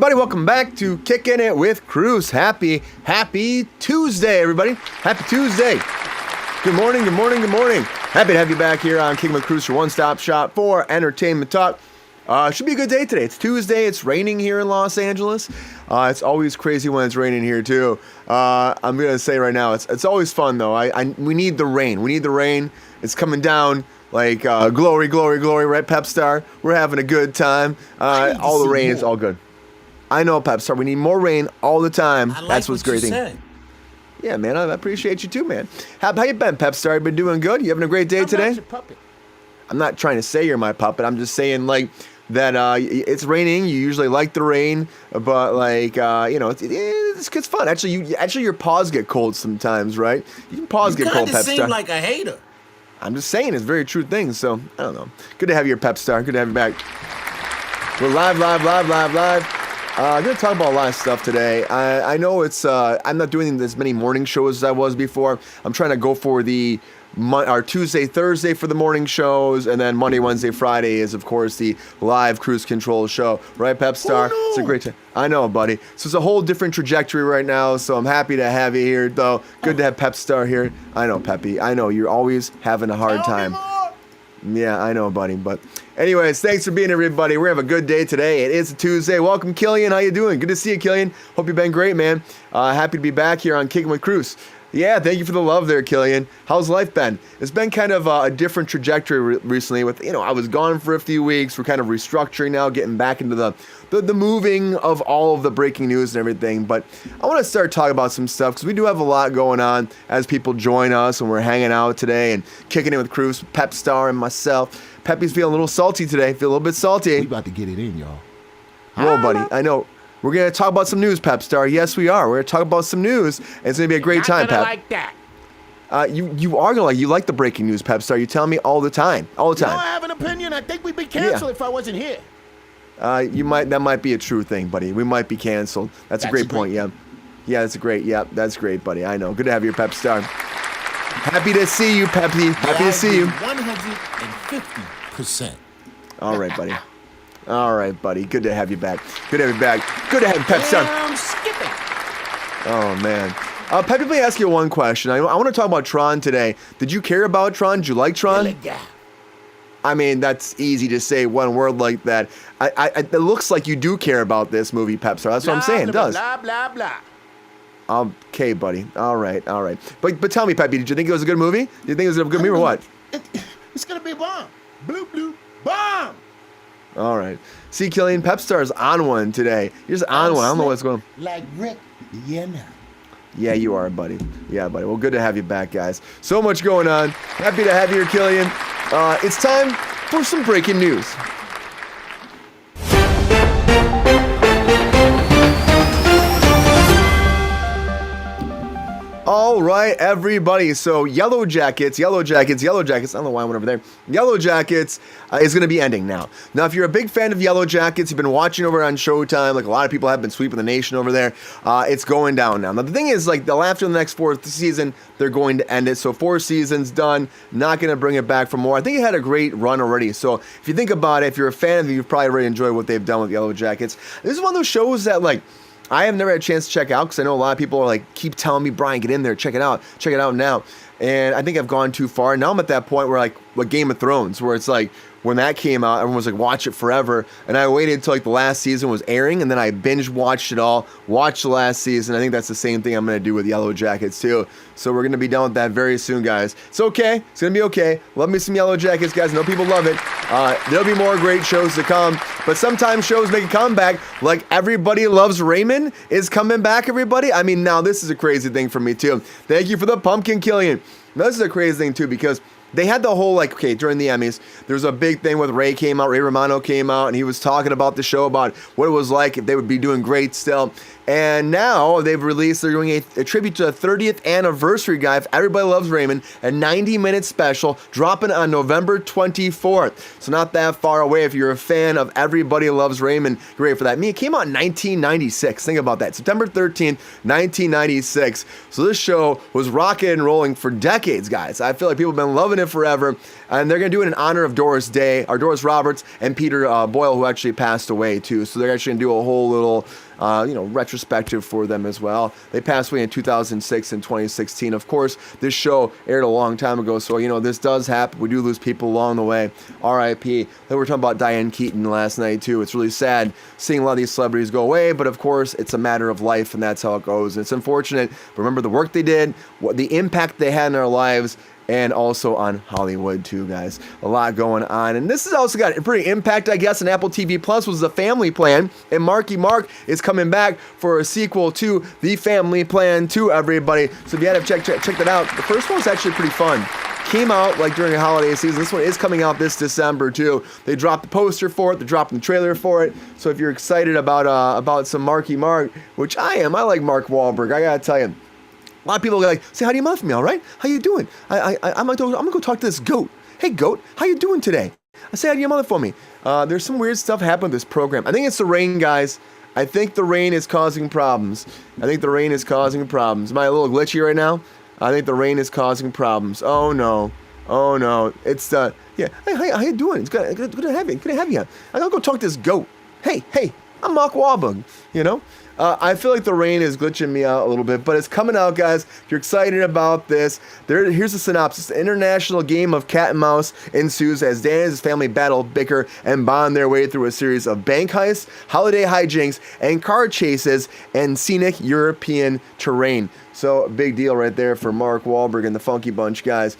everybody, welcome back to Kickin' It with Kruse. Happy Tuesday, everybody. Happy Tuesday. Good morning. Happy to have you back here on Kickin' with Kruse, your one-stop shop for entertainment talk. Should be a good day today. It's Tuesday. It's raining here in Los Angeles. It's always crazy when it's raining here too. I'm gonna say right now, it's always fun though. We need the rain. We need the rain. It's coming down like glory, right, Pep Star? We're having a good time. All the rain is all good. I know, Pep Star. We need more rain all the time. That's what's great thing. Yeah, man. I appreciate you too, man. How you been, Pep Star? You been doing good? You having a great day today? I'm not your puppet. I'm not trying to say you're my puppet. I'm just saying like that. It's raining. You usually like the rain, but like it's fun. Actually, your paws get cold sometimes, right? Your paws get cold, Pep Star. You seem like a hater. I'm just saying it's very true thing. So I don't know. Good to have you here, Pep Star. Good to have you back. We're live. I'm going to talk about a lot of stuff today. I know I'm not doing as many morning shows as I was before. I'm trying to go for our Tuesday, Thursday for the morning shows, and then Monday, Wednesday, Friday is, of course, the live cruise control show. Right, Pep Star? Oh, no. It's a great time. I know, buddy. So it's a whole different trajectory right now, so I'm happy to have you here, though. Good to have Pep Star here. I know, Peppy. I know, you're always having a hard time. Yeah, I know, buddy, but anyways, thanks for being here, everybody. We're having a good day today. It is a Tuesday. Welcome, Killian. How you doing? Good to see you, Killian. Hope you've been great, man. Happy to be back here on Kickin' with Kruse. Yeah, thank you for the love there, Killian. How's life been? It's been kind of a different trajectory recently with, I was gone for a few weeks. We're kind of restructuring now, getting back into the moving of all of the breaking news and everything. But I want to start talking about some stuff because we do have a lot going on as people join us and we're hanging out today and kicking it with Kruse, Pep Star, and myself. Peppy's feeling a little salty today. Feel a little bit salty. We about to get it in, y'all. Whoa, buddy. I know. We're going to talk about some news, Pep Star. Yes, we are. We're going to talk about some news, and it's going to be a great time, Pep. Like that. You are going to you like the breaking news, Pep Star. You tell me all the time. All the time. I have an opinion. I think we'd be canceled if I wasn't here. That might be a true thing, buddy. We might be canceled. That's a great point, yeah. Yeah, that's great, buddy. I know. Good to have you, Pep Star. Happy to see you, Peppy. Happy to see you. 150%. All right, buddy. All right, buddy. Good to have you back. Good to have you back. Good to have you, Pep Star. I'm skipping. Oh, man. Peppy, let me ask you one question. I want to talk about Tron today. Did you care about Tron? Did you like Tron? I mean, that's easy to say one word like that. It looks like you do care about this movie, Pep Star. That's what I'm saying. It does. Blah, blah, blah. Okay, buddy. All right. But tell me, Peppy, did you think it was a good movie? Did you think it was a good movie or what? It's going to be a bomb. Bloop, bomb. All right. See, Killian, Pep Star's on one today. You're just on one. I don't know what's going on. Like Rick, yeah, now. Yeah, you are, buddy. Yeah, buddy. Well, good to have you back, guys. So much going on. Happy to have you here, Killian. It's time for some breaking news. All right, everybody. So Yellow Jackets. I don't know why I went over there. Yellow Jackets is going to be ending now. Now, if you're a big fan of Yellow Jackets, you've been watching over on Showtime, like a lot of people have been sweeping the nation over there, it's going down now. Now, the thing is, like, after the next fourth season, they're going to end it. So 4 seasons done, not going to bring it back for more. I think it had a great run already. So if you think about it, if you're a fan of it, you've probably already enjoyed what they've done with Yellow Jackets. This is one of those shows that, like, I have never had a chance to check out because I know a lot of people are like, keep telling me, Brian, get in there, check it out now. And I think I've gone too far. Now I'm at that point where like Game of Thrones, where it's like when that came out, everyone was like, watch it forever. And I waited until like the last season was airing, and then I binge watched it all, watched the last season. I think that's the same thing I'm going to do with Yellow Jackets too. So we're going to be done with that very soon, guys. It's okay. It's going to be okay. Love me some Yellow Jackets, guys. I know people love it. There'll be more great shows to come. But sometimes shows make a comeback, like Everybody Loves Raymond is coming back, everybody. I mean, now this is a crazy thing for me too. Thank you for the pumpkin, Killian. Now, this is a crazy thing too, because they had the whole, like, okay, during the Emmys, there was a big thing with Ray Romano came out, and he was talking about the show, about what it was like if they would be doing great still. And now they're doing a tribute to the 30th anniversary guy of Everybody Loves Raymond, a 90-minute special dropping on November 24th. So not that far away. If you're a fan of Everybody Loves Raymond, you're ready for that. I mean, it came out in 1996. Think about that. September 13th, 1996. So this show was rocking and rolling for decades, guys. I feel like people have been loving it forever. And they're going to do it in honor of Doris Day, or Doris Roberts, and Peter Boyle, who actually passed away, too. So they're actually going to do a whole little retrospective for them as well. They passed away in 2006 and 2016. Of course, this show aired a long time ago, so, this does happen. We do lose people along the way. R.I.P. Then we were talking about Diane Keaton last night, too. It's really sad seeing a lot of these celebrities go away, but of course, it's a matter of life, and that's how it goes. And it's unfortunate. Remember the work they did, the impact they had in our lives, and also on Hollywood too, guys. A lot going on. And this has also got a pretty impact, I guess, on Apple TV Plus, was The Family Plan. And Marky Mark is coming back for a sequel to The Family Plan 2, everybody. So if you haven't check that out, the first one was actually pretty fun. Came out like during the holiday season. This one is coming out this December too. They dropped the poster for it. They're dropping the trailer for it. So if you're excited about some Marky Mark, which I am, I like Mark Wahlberg. I gotta tell you. A lot of people are like, say hi to your mother for me, all right? How you doing? I'm gonna go talk to this goat. Hey, goat, how you doing today? Say hi to your mother for me. There's some weird stuff happening with this program. I think it's the rain, guys. I think the rain is causing problems. Am I a little glitchy right now? I think the rain is causing problems. Oh no. It's yeah. Hey, how you doing? It's good to have you. Good to have you. I'm gonna go talk to this goat. Hey, I'm Mark Wahlberg. I feel like the rain is glitching me out a little bit, but it's coming out, guys. If you're excited about this, here's the synopsis. The international game of cat and mouse ensues as Dan and his family battle, bicker, and bond their way through a series of bank heists, holiday hijinks, and car chases, and scenic European terrain. So, a big deal right there for Mark Wahlberg and the Funky Bunch, guys.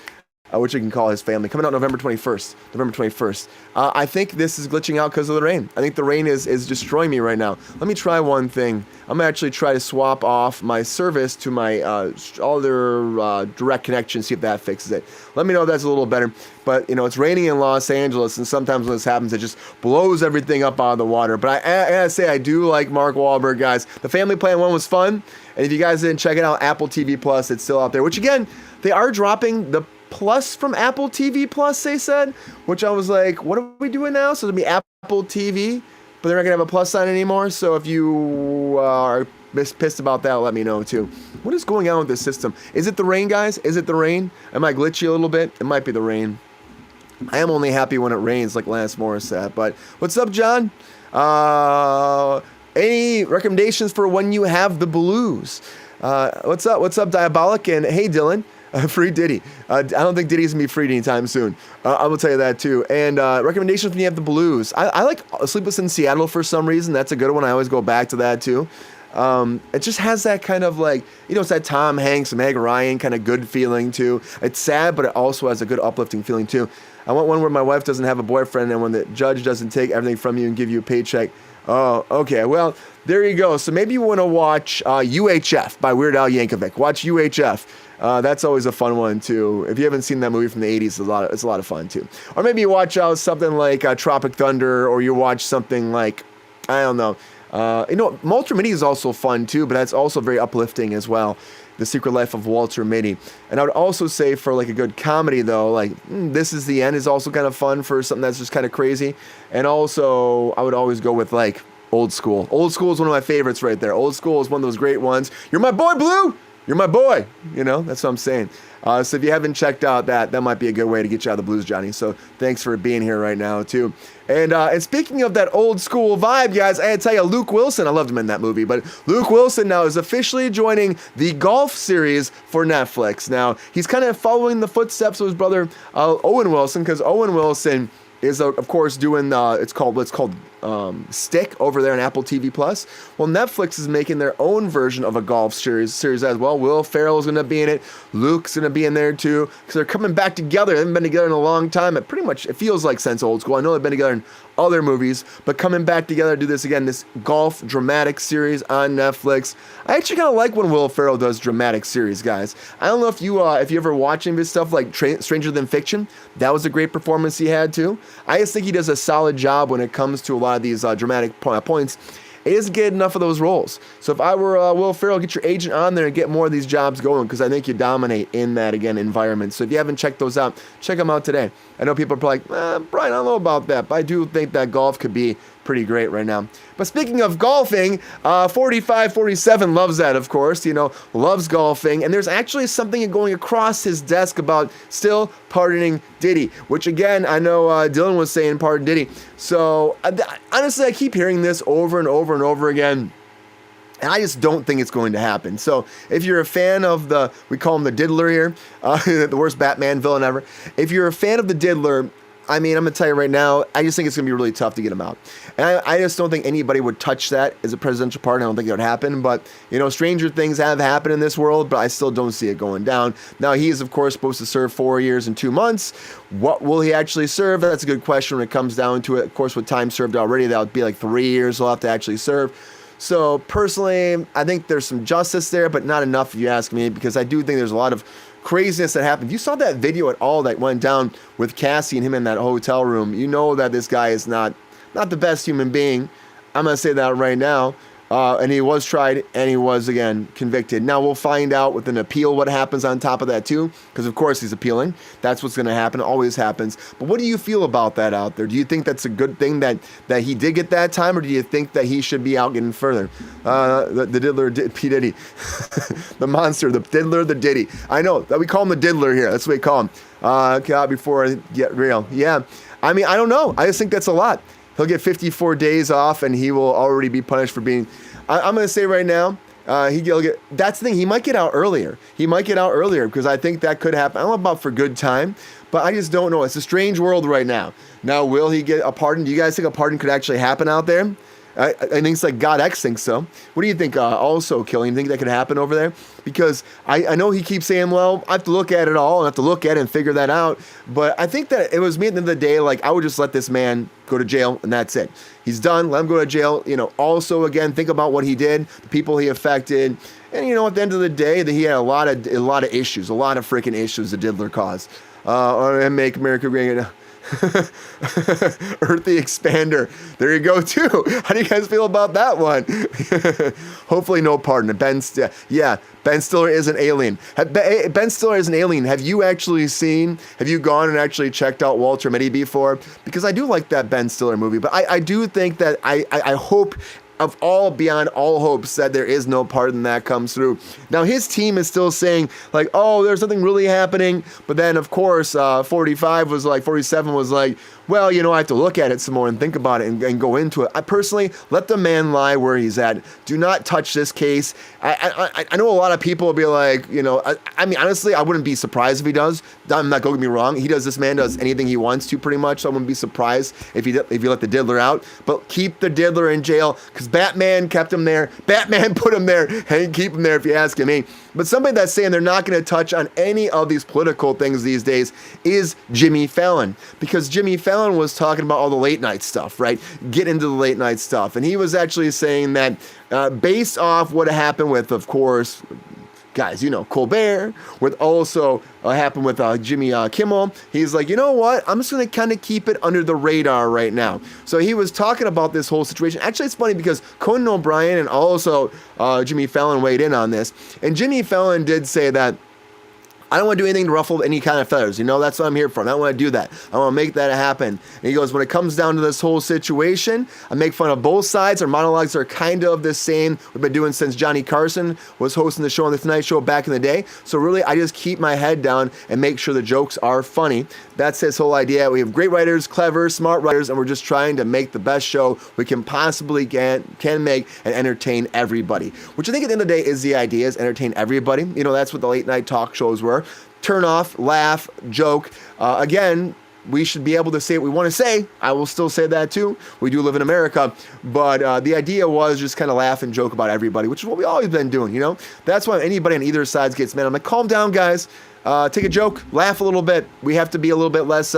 Which you can call his family. Coming out November 21st. I think this is glitching out because of the rain. I think the rain is destroying me right now. Let me try one thing. I'm going to actually try to swap off my service to my other direct connection, see if that fixes it. Let me know if that's a little better. But, it's raining in Los Angeles, and sometimes when this happens, it just blows everything up out of the water. But I gotta say, I do like Mark Wahlberg, guys. The Family Plan 1 was fun. And if you guys didn't check it out, Apple TV Plus, it's still out there. Which, again, they are dropping the Plus from Apple TV Plus, they said, which I was like, what are we doing now? So it'll be Apple TV, but they're not gonna have a plus sign anymore. So if you are pissed about that, let me know too. What is going on with this system? Is it the rain, guys? Is it the rain? Am I glitchy a little bit? It might be the rain. I am only happy when it rains, like Lance Morris said. But what's up, John? Any recommendations for when you have the blues? What's up, Diabolic? And hey, Dylan. Free Diddy. I don't think Diddy's going to be free anytime soon. I will tell you that too. And recommendations when you have the blues. I like Sleepless in Seattle for some reason. That's a good one. I always go back to that too. It just has that kind of like, it's that Tom Hanks, Meg Ryan kind of good feeling too. It's sad, but it also has a good uplifting feeling too. I want one where my wife doesn't have a boyfriend and when the judge doesn't take everything from you and give you a paycheck. Oh, okay. Well, there you go. So maybe you want to watch UHF by Weird Al Yankovic. Watch UHF. That's always a fun one too. If you haven't seen that movie from the 80s, it's a lot of fun too. Or maybe you watch something like Tropic Thunder, or you watch something like, I don't know. Walter Mitty is also fun too, but that's also very uplifting as well. The Secret Life of Walter Mitty. And I would also say for like a good comedy though, like This Is the End is also kind of fun for something that's just kind of crazy. And also I would always go with like Old School. Old School is one of my favorites right there. Old School is one of those great ones. You're my boy, Blue! You're my boy! That's what I'm saying. So if you haven't checked out that might be a good way to get you out of the blues, Johnny. So thanks for being here right now, too. And speaking of that old school vibe, guys, I had to tell you, Luke Wilson, I loved him in that movie, but Luke Wilson now is officially joining the golf series for Netflix. Now, he's kind of following the footsteps of his brother, Owen Wilson, because Owen Wilson is, of course, doing, it's called Stick over there on Apple TV Plus. Well, Netflix is making their own version of a golf series as well. Will Ferrell is going to be in it. Luke's going to be in there too, because they're coming back together. They haven't been together in a long time. It feels like since Old School. I know they've been together in other movies, but coming back together to do this again, this golf dramatic series on Netflix. I actually kind of like when Will Ferrell does dramatic series, guys. I don't know if you ever watching this stuff like Stranger Than Fiction. That was a great performance he had too. I just think he does a solid job when it comes to a lot of these dramatic points. he doesn't get enough of those roles. So if I were Will Ferrell, get your agent on there and get more of these jobs going, because I think you dominate in that, again, environment. So if you haven't checked those out, check them out today. I know people are probably like, Brian, I don't know about that, but I do think that golf could be pretty great right now. But speaking of golfing, 4547 loves that, of course, loves golfing. And there's actually something going across his desk about still pardoning Diddy, which again, I know Dylan was saying pardon Diddy. So honestly, I keep hearing this over and over and over again. And I just don't think it's going to happen. So if you're a fan of we call him the Diddler here, the worst Batman villain ever. If you're a fan of the Diddler, I mean, I'm going to tell you right now, I just think it's going to be really tough to get him out. And I just don't think anybody would touch that as a presidential pardon. I don't think it would happen. But, stranger things have happened in this world, but I still don't see it going down. Now, he is, of course, supposed to serve 4 years and 2 months. What will he actually serve? That's a good question when it comes down to it. Of course, with time served already, that would be like 3 years he'll have to actually serve. So, personally, I think there's some justice there, but not enough if you ask me, because I do think there's a lot of craziness that happened. If you saw that video at all that went down with Cassie and him in that hotel room, you know that this guy is not the best human being. I'm going to say that right now. And he was tried, and he was, again, convicted. Now, we'll find out with an appeal what happens on top of that, too, because, of course, he's appealing. That's what's going to happen. It always happens. But what do you feel about that out there? Do you think that's a good thing that he did get that time, or do you think that he should be out getting further? The Diddler, P. Diddy. The monster, the Diddler, the Diddy. I know. We call him the Diddler here. That's what we call him. God, before I get real. Yeah. I mean, I don't know. I just think that's a lot. He'll get 54 days off, and he will already be punished for being... I'm going to say right now, he'll get... That's the thing. He might get out earlier. Because I think that could happen. I don't know about for good time, but I just don't know. It's a strange world right now. Now, will he get a pardon? Do you guys think a pardon could actually happen out there? I think it's like God X thinks so. What do you think? Also, Killing, you think that could happen over there? Because I know he keeps saying, well, I have to look at it all. I have to look at it and figure that out. But I think that it was me at the end of the day, like, I would just let this man go to jail, and that's it. He's done. Let him go to jail. Also, again, think about what he did, the people he affected. And, at the end of the day, that he had a lot of issues, a lot of freaking issues the Diddler caused. And Make America Great Again. Earth the Expander. There you go, too. How do you guys feel about that one? Hopefully no pardon. Ben Stiller is an alien. Ben Stiller is an alien. Have you gone and actually checked out Walter Mitty before? Because I do like that Ben Stiller movie, but I do think that I hope of all beyond all hopes that there is no pardon that comes through. Now, his team is still saying, like, oh, there's something really happening. But then, of course, 47 was like, well, I have to look at it some more and think about it and go into it. I personally, let the man lie where he's at. Do not touch this case. I know a lot of people will be like, I mean, honestly, I wouldn't be surprised if he does. I'm not going to be wrong. This man does anything he wants to, pretty much. So I wouldn't be surprised if you let the Diddler out. But keep the Diddler in jail, because Batman kept him there. Batman put him there, and keep him there if you ask me. But somebody that's saying they're not going to touch on any of these political things these days is Jimmy Fallon. Because Jimmy Fallon was talking about all the late night stuff, right? Get into the late night stuff. And he was actually saying that based off what happened with, of course, guys, Colbert, with also happened with Jimmy Kimmel, he's like, you know what? I'm just going to kind of keep it under the radar right now. So he was talking about this whole situation. Actually, it's funny because Conan O'Brien and also Jimmy Fallon weighed in on this. And Jimmy Fallon did say that, I don't want to do anything to ruffle any kind of feathers. That's what I'm here for. I don't want to do that. I want to make that happen. And he goes, when it comes down to this whole situation, I make fun of both sides. Our monologues are kind of the same. We've been doing since Johnny Carson was hosting the show on The Tonight Show back in the day. So really, I just keep my head down and make sure the jokes are funny. That's his whole idea. We have great writers, clever, smart writers, and we're just trying to make the best show we can possibly can make and entertain everybody. Which I think at the end of the day is the idea, is entertain everybody. That's what the late night talk shows were. Turn off, laugh, joke. Again, we should be able to say what we want to say. I will still say that too. We do live in America. But the idea was just kind of laugh and joke about everybody, which is what we always been doing, That's why anybody on either side gets mad. I'm like, calm down, guys. Take a joke, laugh a little bit. We have to be a little bit less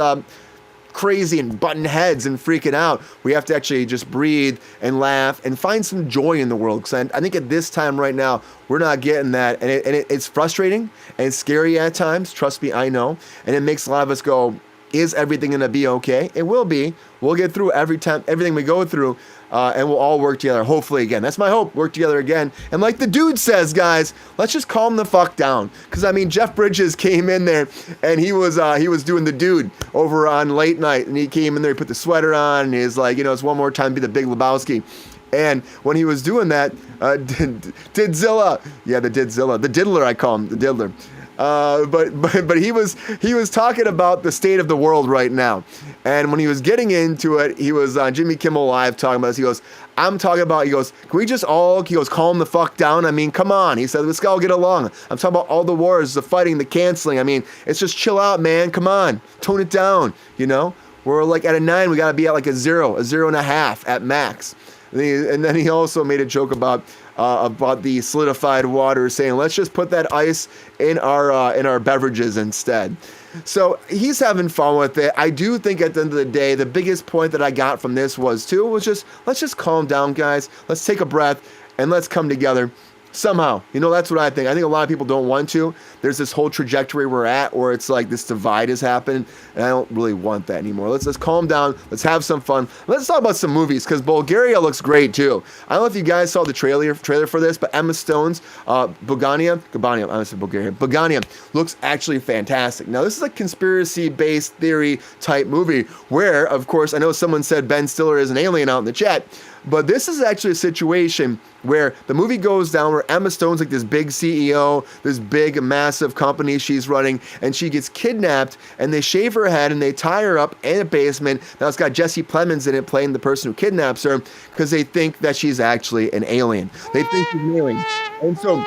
crazy and button heads and freaking out. We have to actually just breathe and laugh and find some joy in the world. Because I think at this time right now, we're not getting that. And it's frustrating and it's scary at times. Trust me, I know. And it makes a lot of us go, is everything going to be okay? It will be. We'll get through everything we go through. and we'll all work together. Hopefully again. That's my hope. Work together again. And like the dude says, guys, let's just calm the fuck down. Because I mean, Jeff Bridges came in there and he was doing the dude over on Late Night, and he came in there, he put the sweater on, and he's like, it's one more time to be the Big Lebowski. And when he was doing that, Didzilla, the Didzilla, the Diddler, I call him, the Diddler. But he was talking about the state of the world right now, and when he was getting into it, he was on Jimmy Kimmel Live talking about this. He goes, he goes, can we just all, he goes, calm the fuck down? I mean, come on. He said, let's all get along. I'm talking about all the wars, the fighting, the canceling. I mean, it's just chill out, man. Come on, tone it down. We're like at a 9, we gotta be at like a 0.5 at max. And then he also made a joke about the solidified water, saying, let's just put that ice in our beverages instead. So he's having fun with it. I do think at the end of the day, the biggest point that I got from this was just, let's just calm down, guys. Let's take a breath and let's come together. Somehow, that's what I think. I think a lot of people don't want to. There's this whole trajectory we're at where it's like this divide has happened, and I don't really want that anymore. Let's calm down. Let's have some fun. Let's talk about some movies, because Bulgaria looks great too. I don't know if you guys saw the trailer for this, but Emma Stone's Bulgonia looks actually fantastic. Now, this is a conspiracy-based theory type movie where, of course, I know someone said Ben Stiller is an alien out in the chat, but this is actually a situation where the movie goes down where Emma Stone's like this big CEO, this big, massive company she's running, and she gets kidnapped, and they shave her head, and they tie her up in a basement. Now, it's got Jesse Plemons in it playing the person who kidnaps her, because they think that she's actually an alien. They think she's an alien. And so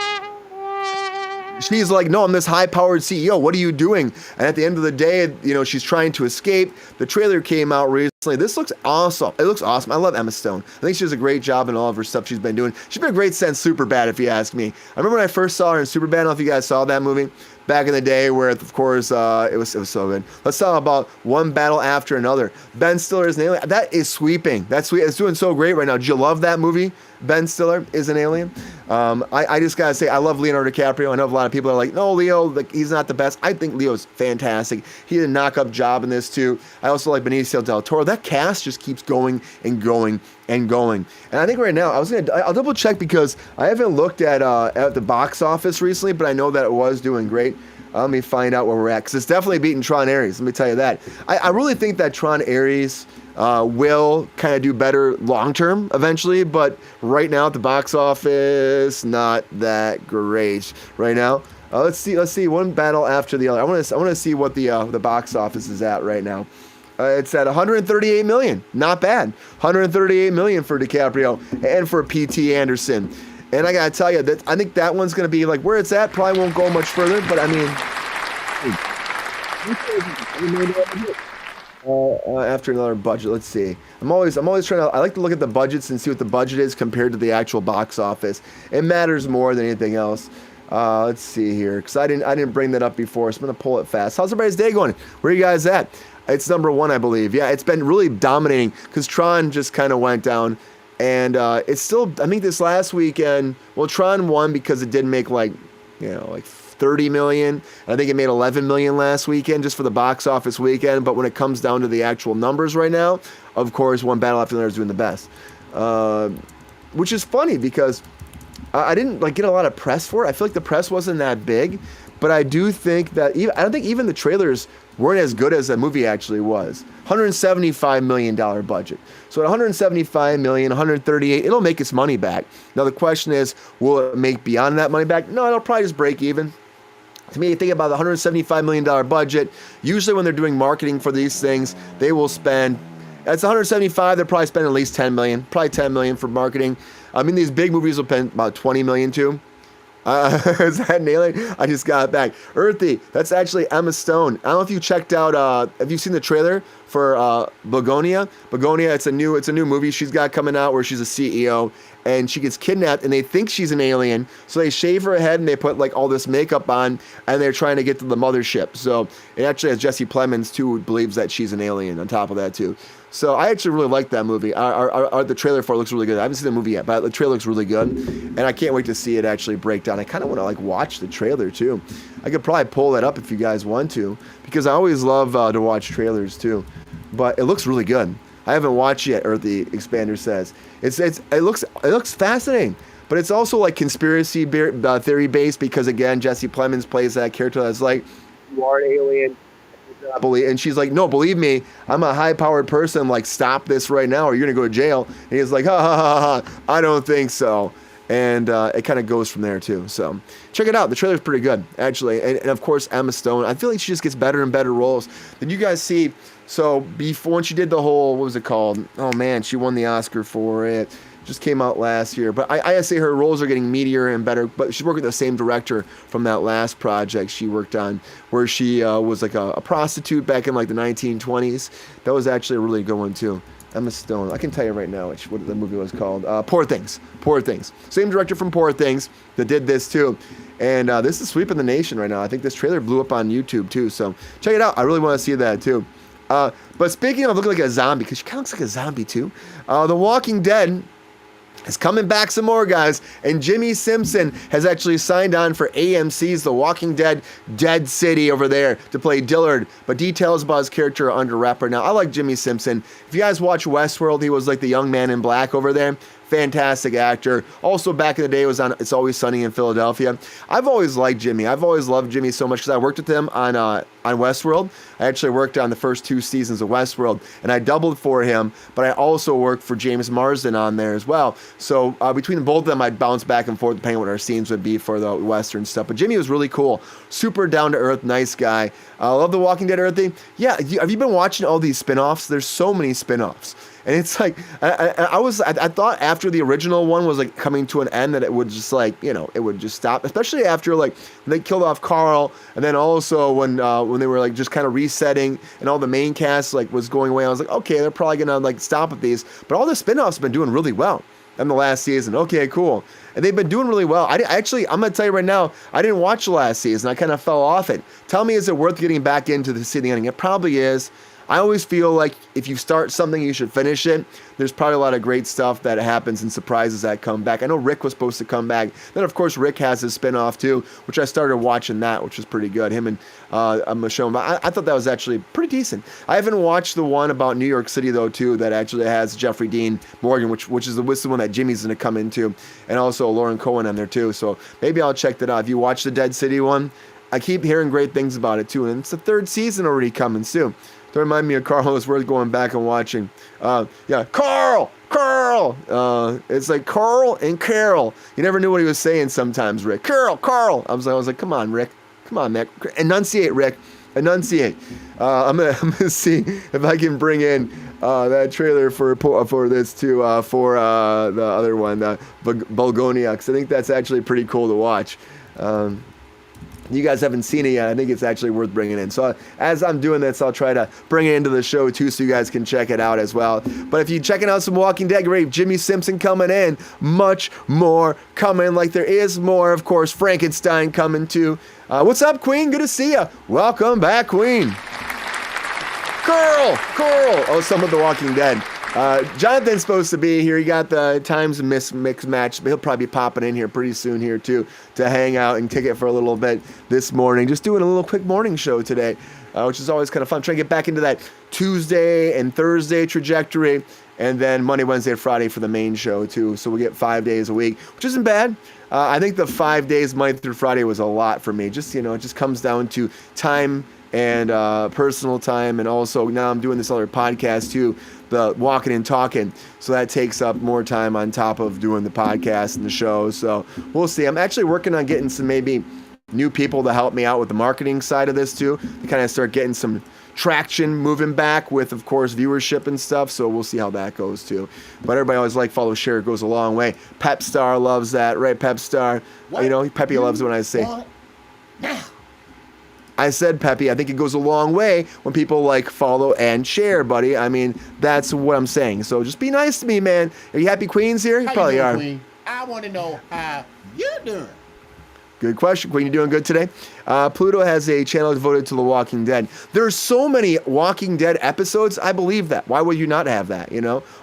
she's like, no, I'm this high-powered CEO. What are you doing? And at the end of the day, she's trying to escape. The trailer came out recently. This looks awesome. It looks awesome. I love Emma Stone. I think she does a great job in all of her stuff she's been doing. She's been a great since Superbad, if you ask me. I remember when I first saw her in Superbad. I don't know if you guys saw that movie back in the day, where, of course, it was so good. Let's talk about One Battle After Another. Ben Stiller is an alien. That is sweeping. That's sweet. It's doing so great right now. Did you love that movie? Ben Stiller is an alien. I just gotta say, I love Leonardo DiCaprio. I know a lot of people are like, no, Leo, he's not the best. I think Leo's fantastic. He did a knock-up job in this too. I also like Benicio del Toro. That cast just keeps going and going and going. And I think right now, I'll double check, because I haven't looked at the box office recently, but I know that it was doing great. Let me find out where we're at, because it's definitely beating Tron Ares. Let me tell you that. I really think that Tron Ares will kind of do better long term eventually, but right now at the box office, not that great right now. Let's see One Battle After the Other. I want to see what the box office is at right now. It's at 138 million. Not bad. 138 million for DiCaprio and for P.T. Anderson. And I gotta tell you that I think that one's gonna be like where it's at. Probably won't go much further, but I mean, after another budget. Let's see. I'm always trying to. I like to look at the budgets and see what the budget is compared to the actual box office. It matters more than anything else. Let's see here, because I didn't bring that up before, so I'm gonna pull it fast. How's everybody's day going? Where are you guys at? It's number 1, I believe. Yeah, it's been really dominating, because Tron just kind of went down. And it's still, I think this last weekend, well, Tron won because it did make like 30 million. I think it made 11 million last weekend just for the box office weekend. But when it comes down to the actual numbers right now, of course, One Battle After Another is doing the best. Which is funny, because I didn't get a lot of press for it. I feel like the press wasn't that big. But I do think that I don't think even the trailers weren't as good as the movie actually was. $175 million budget. So at $175 million, 138, it'll make its money back. Now the question is, will it make beyond that money back? No, it'll probably just break even. To me, think about the $175 million budget. Usually when they're doing marketing for these things, they will spend, that's 175, they're probably spending at least 10 million, probably 10 million for marketing. I mean, these big movies will spend about 20 million too. Is that nailing? I just got it back. Earthy, that's actually Emma Stone. I don't know if you checked out, have you seen the trailer for Bulgonia? Bulgonia, it's a new movie she's got coming out where she's a CEO and she gets kidnapped and they think she's an alien. So they shave her head and they put all this makeup on and they're trying to get to the mothership. So it actually has Jesse Plemons too, who believes that she's an alien on top of that too. So I actually really like that movie. The trailer for it looks really good. I haven't seen the movie yet, but the trailer looks really good. And I can't wait to see it actually break down. I kind of want to watch the trailer too. I could probably pull that up if you guys want to, because I always love to watch trailers too. But it looks really good. I haven't watched yet. Earthy Expander says it looks fascinating, but it's also like conspiracy theory based because again, Jesse Plemons plays that character that's like, you are an alien. And she's like, no, believe me, I'm a high-powered person. Like, stop this right now, or you're gonna go to jail. And he's like, ha ha ha ha. I don't think so. And it kind of goes from there too. So check it out. The trailer's pretty good, actually. And of course, Emma Stone. I feel like she just gets better and better roles. Did you guys see? So before when she did the whole, what was it called? Oh man, she won the Oscar for it. Just came out last year. But I say her roles are getting meatier and better. But she's working with the same director from that last project she worked on, where she was like a prostitute back in like the 1920s. That was actually a really good one too. Emma Stone. I can tell you right now what the movie was called. Poor Things. Poor Things. Same director from Poor Things that did this too. And this is sweeping the nation right now. I think this trailer blew up on YouTube too. So check it out. I really want to see that too. But speaking of looking like a zombie, because she kind of looks like a zombie too. The Walking Dead is coming back some more, guys. And Jimmi Simpson has actually signed on for AMC's The Walking Dead Dead City over there to play Dillard. But details about his character are under wrap right now. I like Jimmi Simpson. If you guys watch Westworld, he was like the young man in black over there. Fantastic actor. Also, back in the day, was on It's Always Sunny in Philadelphia. I've always liked Jimmy. I've always loved Jimmy so much because I worked with him on Westworld. I actually worked on the first 2 seasons of Westworld, and I doubled for him, but I also worked for James Marsden on there as well. So between both of them, I'd bounce back and forth depending on what our scenes would be for the Western stuff. But Jimmy was really cool. Super down-to-earth, nice guy. I love The Walking Dead, Earthy. Yeah, have you been watching all these spin-offs? There's so many spin-offs. And it's like, I thought after the original one was like coming to an end that it would just like, it would just stop. Especially after like they killed off Carl, and then also when they were like just kind of resetting and all the main cast like was going away. I was like, okay, they're probably gonna like stop at these. But all the spin-offs have been doing really well in the last season. Okay, cool. And they've been doing really well. I'm gonna tell you right now, I didn't watch the last season. I kind of fell off it. Tell me, is it worth getting back into the city ending? It probably is. I always feel like if you start something, you should finish it. There's probably a lot of great stuff that happens and surprises that come back. I know Rick was supposed to come back. Then, of course, Rick has his spinoff, too, which I started watching that, which was pretty good. Him and Michonne. But I thought that was actually pretty decent. I haven't watched the one about New York City, though, too, that actually has Jeffrey Dean Morgan, which is the one that Jimmy's going to come into, and also Lauren Cohen on there, too. So maybe I'll check that out. If you watch the Dead City one, I keep hearing great things about it, too. And it's the 3rd season already coming soon. Don't remind me of Carl. It's worth going back and watching. Yeah, Carl. It's like Carl and Carol. You never knew what he was saying sometimes, Rick. Carl. I was like, come on, Rick. Come on, man. Enunciate, Rick. Enunciate. I'm gonna see if I can bring in that trailer for this too. For the other one, Bulgonia, because I think that's actually pretty cool to watch. You guys haven't seen it yet. I think it's actually worth bringing in. So as I'm doing this, I'll try to bring it into the show too, so you guys can check it out as well. But if you're checking out some Walking Dead, great. Jimmi Simpson coming in. Much more coming. Like there is more, of course. Frankenstein coming too. What's up, Queen? Good to see you. Welcome back, Queen. Coral. Oh, some of the Walking Dead. Jonathan's supposed to be here. He got the times mix match, but he'll probably be popping in here pretty soon here too to hang out and kick it for a little bit this morning. Just doing a little quick morning show today, which is always kind of fun. Trying to get back into that Tuesday and Thursday trajectory, and then Monday, Wednesday, and Friday for the main show too. So we get 5 days a week, which isn't bad. I think the 5 days Monday through Friday was a lot for me. Just it just comes down to time and personal time, and also now I'm doing this other podcast too, the Walking and Talking, so that takes up more time on top of doing the podcast and the show. So we'll see. I'm actually working on getting some maybe new people to help me out with the marketing side of this too, to kind of start getting some traction moving back with, of course, viewership and stuff. So we'll see how that goes too. But everybody always like, follow, share. It goes a long way. Pep Star loves that, right? Pep Star. Peppy loves it when I say now. I said, Peppy, I think it goes a long way when people like, follow, and share, buddy. I mean, that's what I'm saying. So just be nice to me, man. Are you happy Queen's here? You probably are. Queen? I want to know how you doing. Good question, Queen. You doing good today? Pluto has a channel devoted to The Walking Dead. There's so many Walking Dead episodes. I believe that. Why would you not have that,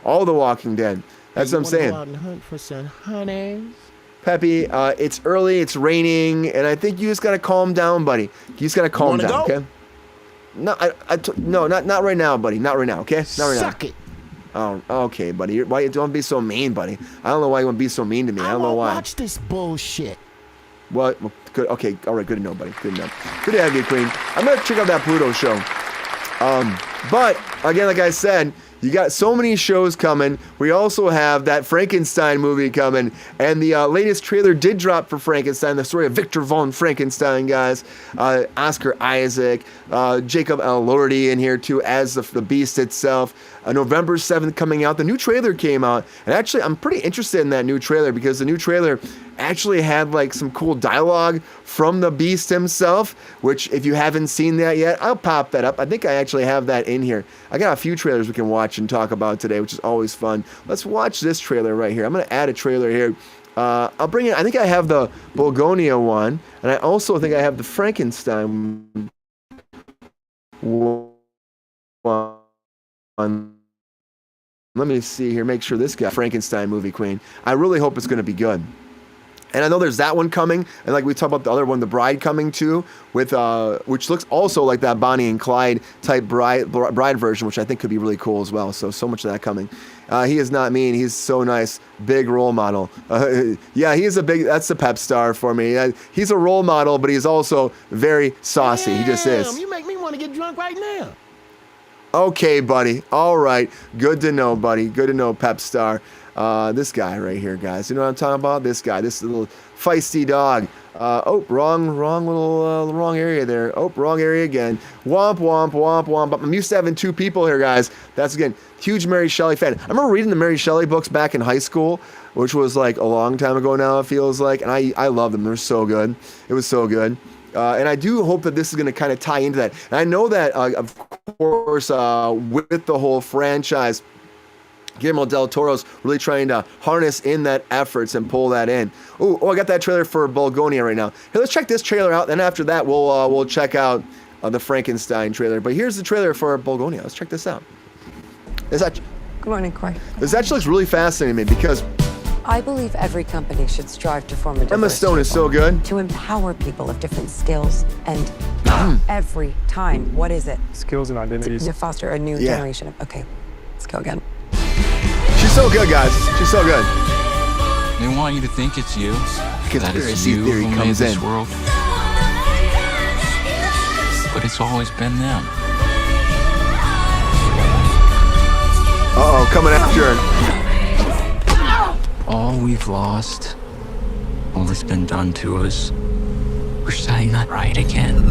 All The Walking Dead. That's what I'm saying. Go out and hunt for some honeys? Peppy, it's early, it's raining, and I think you just gotta calm down, buddy. You just gotta calm down, okay? No, not right now, buddy. Not right now, okay? Not right now. Suck it. Oh, okay, buddy. Why don't be so mean, buddy? I don't know why you want to be so mean to me. I don't know why. Watch this bullshit. Well, good. Okay, all right. Good to know, buddy. Good to know. Good to have you, Queen. I'm gonna check out that Pluto show. But again, like I said, you got so many shows coming. We also have that Frankenstein movie coming, and the latest trailer did drop for Frankenstein, the story of Victor von Frankenstein, guys. Oscar Isaac, Jacob Elordi in here too as the Beast itself. November 7th coming out. The new trailer came out, and actually, I'm pretty interested in that new trailer because the new trailer actually had like some cool dialogue from the Beast himself, which if you haven't seen that yet, I'll pop that up. I think I actually have that in here. I got a few trailers we can watch and talk about today, which is always fun. Let's watch this trailer right here. I'm going to add a trailer here. I'll bring in, I think I have the Bulgonia one, and I also think I have the Frankenstein one. Let me see here, make sure this guy, Frankenstein movie, Queen. I really hope it's going to be good. And I know there's that one coming, and like we talked about the other one, The Bride coming too, with which looks also like that Bonnie and Clyde type bride version, which I think could be really cool as well. So much of that coming. He is not mean. He's so nice. Big role model. Yeah, he is that's the pep star for me. He's a role model, but he's also very saucy. He just is. You make me want to get drunk right now. Okay, buddy. All right. Good to know, buddy. Good to know, pep star. This guy right here, guys. You know what I'm talking about? This guy, this little feisty dog. Oh, wrong area there. Oh, wrong area again. Womp, womp, womp, womp. I'm used to having two people here, guys. That's, again, huge Mary Shelley fan. I remember reading the Mary Shelley books back in high school, which was like a long time ago now, it feels like. And I love them. They're so good. It was so good. And I do hope that this is going to kind of tie into that. And I know that, of course, with the whole franchise, Guillermo del Toro's really trying to harness in that efforts and pull that in. Oh, I got that trailer for Bulgonia right now. Hey, let's check this trailer out. Then after that, we'll check out the Frankenstein trailer. But here's the trailer for Bulgonia. Let's check this out. Good morning, Corey. This actually looks really fascinating to me because I believe every company should strive to form a diverse Emma Stone is people, so good. to empower people of different skills and every time. What is it? Skills and identities. To foster a new generation of. Okay, let's go again. She's so good, guys. She's so good. They want you to think it's you. That it's Conspiracy you theory who made comes this in. world. But it's always been them. Uh-oh, coming after her. All we've lost, all that's been done to us, we're setting that right again.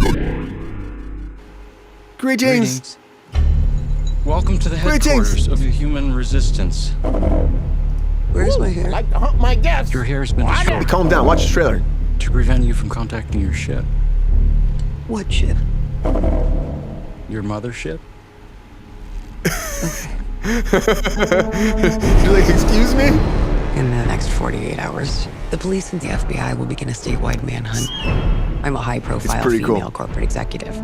Greetings. Welcome to the headquarters of the human resistance. Where's my hair? Like to hump my guests. Your hair has been Hey, destroyed calm down. Watch the trailer. to prevent you from contacting your ship. What ship? Your mothership? You're like, excuse me? In the next 48 hours, the police and the FBI will begin a statewide manhunt. I'm a high-profile pretty female cool. corporate executive.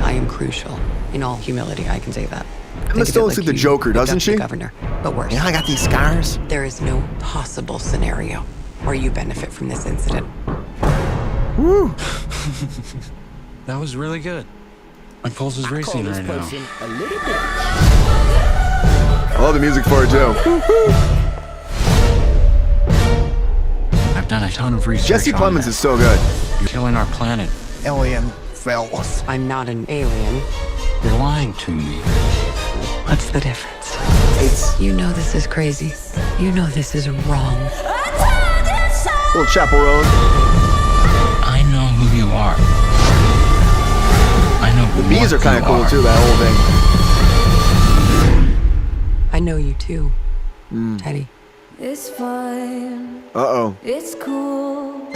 I am crucial. In all humility, I can say that. Emma Stone looks like the you Joker, picked doesn't up the she? Governor, but worse. Yeah, I got these scars. There is no possible scenario where you benefit from this incident. Woo. That was really good. My pulse is Call racing this right now. person a little bitch. I love the music for it, too. I've done a ton of research. Jesse on Plemons that. is so good. You're killing our planet. Alien fellas. I'm not an alien. You're lying to me. What's the difference? It's You know this is crazy. You know this is wrong. little chaperone. I know who you are. I know The bees are kind of cool, too, that whole thing. I know you too, Teddy. It's fine, Uh-oh. it's cool.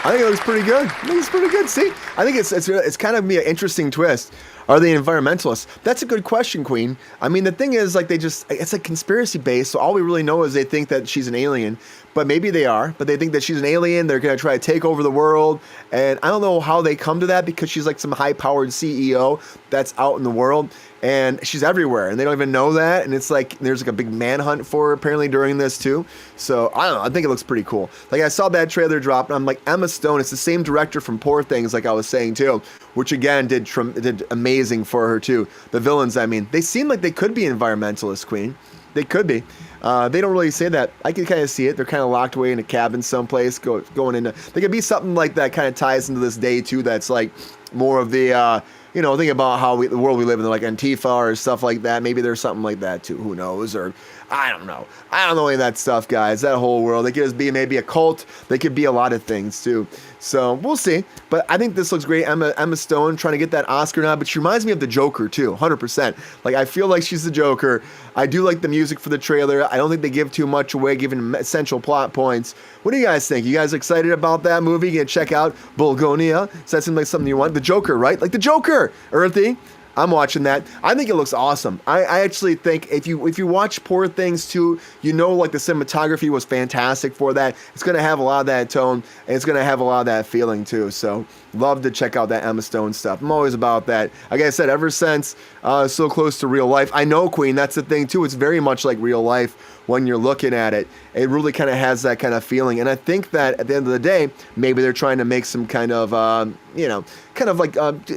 I think it looks pretty good. I think it's pretty good. See, I think it's kind of be an interesting twist. Are they environmentalists? That's a good question, Queen. I mean, the thing is, like, it's like conspiracy based, so all we really know is they think that she's an alien. But maybe they are, but they think that she's an alien. They're going to try to take over the world. And I don't know how they come to that, because she's like some high-powered CEO that's out in the world. And she's everywhere, and they don't even know that. And it's like there's like a big manhunt for her apparently during this too. So I don't know. I think it looks pretty cool. Like, I saw that trailer drop, and I'm like, Emma Stone. It's the same director from Poor Things, like I was saying too, which again did amazing for her too. The villains, I mean, they seem like they could be environmentalists, Queen. They could be. They don't really say that. I can kind of see it. They're kind of locked away in a cabin someplace, going into. They could be something like that. Kind of ties into this day too. That's like more of the. Think about how the world we live in, like Antifa or stuff like that. Maybe there's something like that too. Who knows? Or I don't know. I don't know any of that stuff, guys. That whole world. They could just be maybe a cult. They could be a lot of things too. So we'll see. But I think this looks great. Emma Stone trying to get that Oscar nod, but she reminds me of the Joker too, 100%. Like, I feel like she's the Joker. I do like the music for the trailer. I don't think they give too much away, given essential plot points. What do you guys think? You guys excited about that movie? You gonna check out Bulgonia? Does that seem like something you want? The Joker, right? Like the Joker, Earthy. I'm watching that. I think it looks awesome. I actually think if you watch Poor Things too, like the cinematography was fantastic for that. It's going to have a lot of that tone, and it's going to have a lot of that feeling too. So love to check out that Emma Stone stuff. I'm always about that. Like I said, ever since So Close to Real Life. I know, Queen, that's the thing too. It's very much like real life when you're looking at it. It really kind of has that kind of feeling. And I think that at the end of the day, maybe they're trying to make some kind of,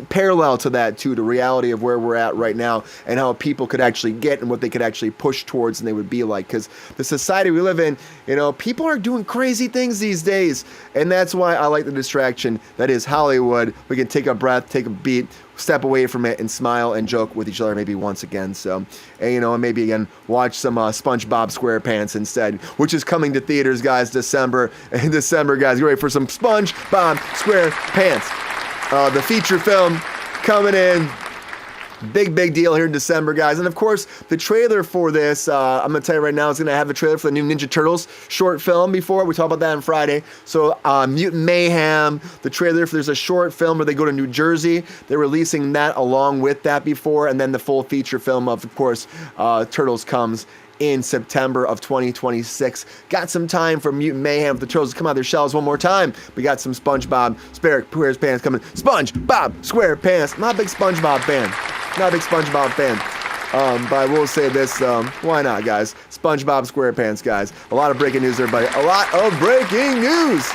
parallel to that too, the reality of where we're at right now and how people could actually get and what they could actually push towards and they would be like. Because the society we live in, people are doing crazy things these days. And that's why I like the distraction that is Hollywood. We can take a breath, take a beat, step away from it and smile and joke with each other maybe once again. So, and maybe again, watch some SpongeBob SquarePants instead, which is coming to theaters, guys, December. In December, guys, get ready for some SpongeBob SquarePants. The feature film coming in. Big deal here in December, guys. And of course, the trailer for this, I'm going to tell you right now, it's going to have a trailer for the new Ninja Turtles short film before. We talked about that on Friday. So, Mutant Mayhem, the trailer, there's a short film where they go to New Jersey. They're releasing that along with that before. And then the full feature film of course, Turtles comes in September of 2026. Got some time for Mutant Mayhem for the Turtles to come out of their shells one more time. We got some SpongeBob SquarePants coming. SpongeBob SquarePants. Not a big SpongeBob fan. Not a big SpongeBob fan. But I will say this, why not, guys? SpongeBob SquarePants, guys. A lot of breaking news, everybody. A lot of breaking news!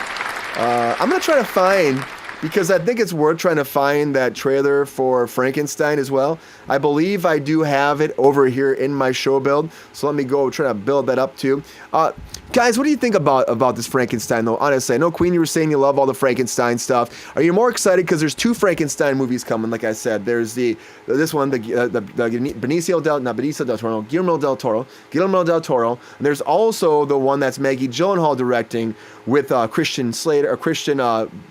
I'm going to try to find, because I think it's worth trying to find that trailer for Frankenstein as well. I believe I do have it over here in my show build, so let me go try to build that up too. Guys, what do you think about this Frankenstein, though? Honestly, I know, Queen, you were saying you love all the Frankenstein stuff. Are you more excited because there's 2 Frankenstein movies coming? Like I said, there's this one, Benicio Guillermo del Toro, and there's also the one that's Maggie Gyllenhaal directing with Christian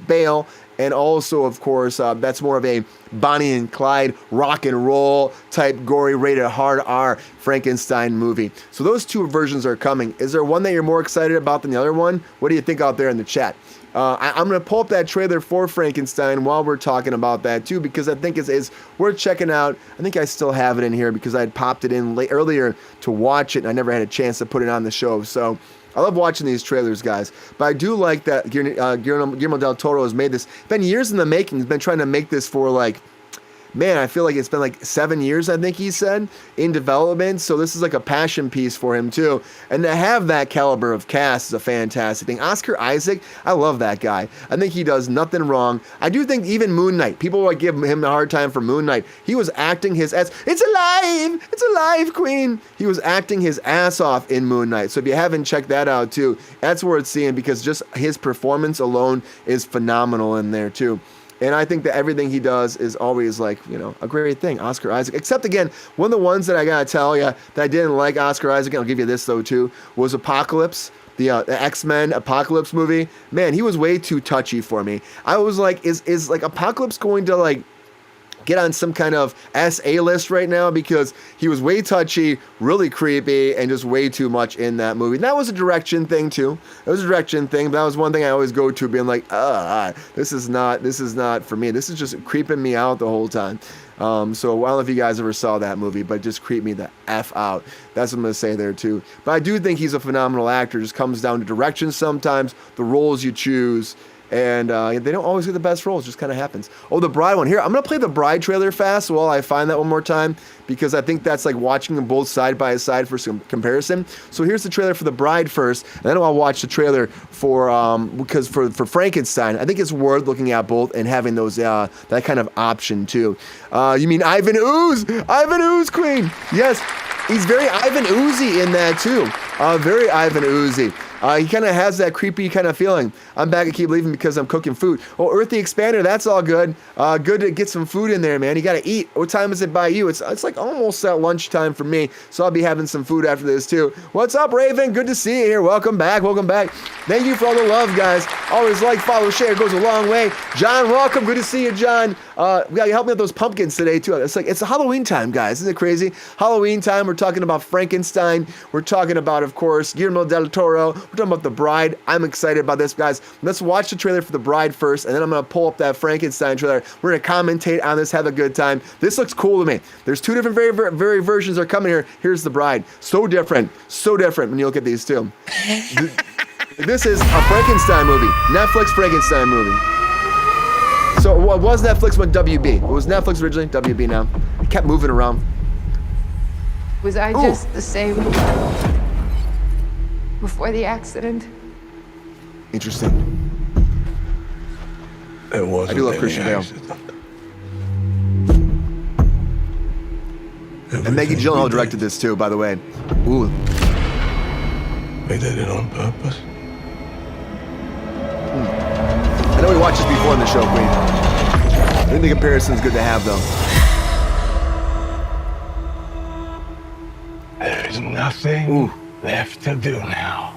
Bale. And also, of course, that's more of a Bonnie and Clyde rock and roll type gory rated hard R Frankenstein movie. So those 2 versions are coming. Is there one that you're more excited about than the other one? What do you think out there in the chat? I'm going to pull up that trailer for Frankenstein while we're talking about that too, because I think it's worth checking out. I think I still have it in here because I had popped it in earlier to watch it and I never had a chance to put it on the show. So I love watching these trailers, guys. But I do like that Guillermo del Toro has made this. It's been years in the making. He's been trying to make this for I feel like it's been 7 years, I think he said, in development. So this is like a passion piece for him too. And to have that caliber of cast is a fantastic thing. Oscar Isaac, I love that guy. I think he does nothing wrong. I do think even Moon Knight, people give him a hard time for Moon Knight. He was acting his ass. It's alive! It's alive, Queen! He was acting his ass off in Moon Knight. So if you haven't checked that out too, that's worth seeing because just his performance alone is phenomenal in there too. And I think that everything he does is always a great thing. Oscar Isaac. Except, again, one of the ones that I got to tell you that I didn't like Oscar Isaac, and I'll give you this, though, too, was Apocalypse, the X-Men Apocalypse movie. Man, he was way too touchy for me. I was like, is Apocalypse going to, get on some kind of SA list right now because he was way touchy, really creepy, and just way too much in that movie. And that was a direction thing too. It was a direction thing, but that was one thing I always go to, being like, this is not for me. This is just creeping me out the whole time. So I don't know if you guys ever saw that movie, but just creep me the F out. That's what I'm going to say there too. But I do think he's a phenomenal actor. It just comes down to direction sometimes, the roles you choose. And they don't always get the best roles. It just kind of happens. Oh, the Bride one. Here, I'm going to play the Bride trailer fast while I find that one more time, because I think that's like watching them both side by side for some comparison. So here's the trailer for the Bride first, and then I'll watch the trailer for because for Frankenstein. I think it's worth looking at both and having those that kind of option too. You mean Ivan Ooze? Ivan Ooze Queen. Yes, he's very Ivan Oozy in that too. Very Ivan Oozy. He kind of has that creepy kind of feeling. I'm back and keep leaving because I'm cooking food. Oh, Earth the Expander, that's all good. Good to get some food in there, man. You got to eat. What time is it by you? It's like almost at lunchtime for me, so I'll be having some food after this too. What's up, Raven? Good to see you here. Welcome back. Welcome back. Thank you for all the love, guys. Always like, follow, share. It goes a long way. John, welcome. Good to see you, John. We got you helping out those pumpkins today too. It's a Halloween time, guys. Isn't it crazy? Halloween time. We're talking about Frankenstein. We're talking about, of course, Guillermo del Toro. We're talking about The Bride. I'm excited about this, guys. Let's watch the trailer for The Bride first, and then I'm going to pull up that Frankenstein trailer. We're going to commentate on this, have a good time. This looks cool to me. There's two different very versions are coming here. Here's The Bride. So different when you look at these two. This is a Frankenstein movie. Netflix Frankenstein movie. So what was Netflix when WB? It was Netflix originally, WB now. It kept moving around. Was I just the same before the accident? Interesting. It wasn't I do love Christian Bale. And Maggie Gyllenhaal directed this too, by the way. Ooh. They did it on purpose. I know we watched this before in the show, Queen. I think the comparison's good to have, though. There's nothing left to do now.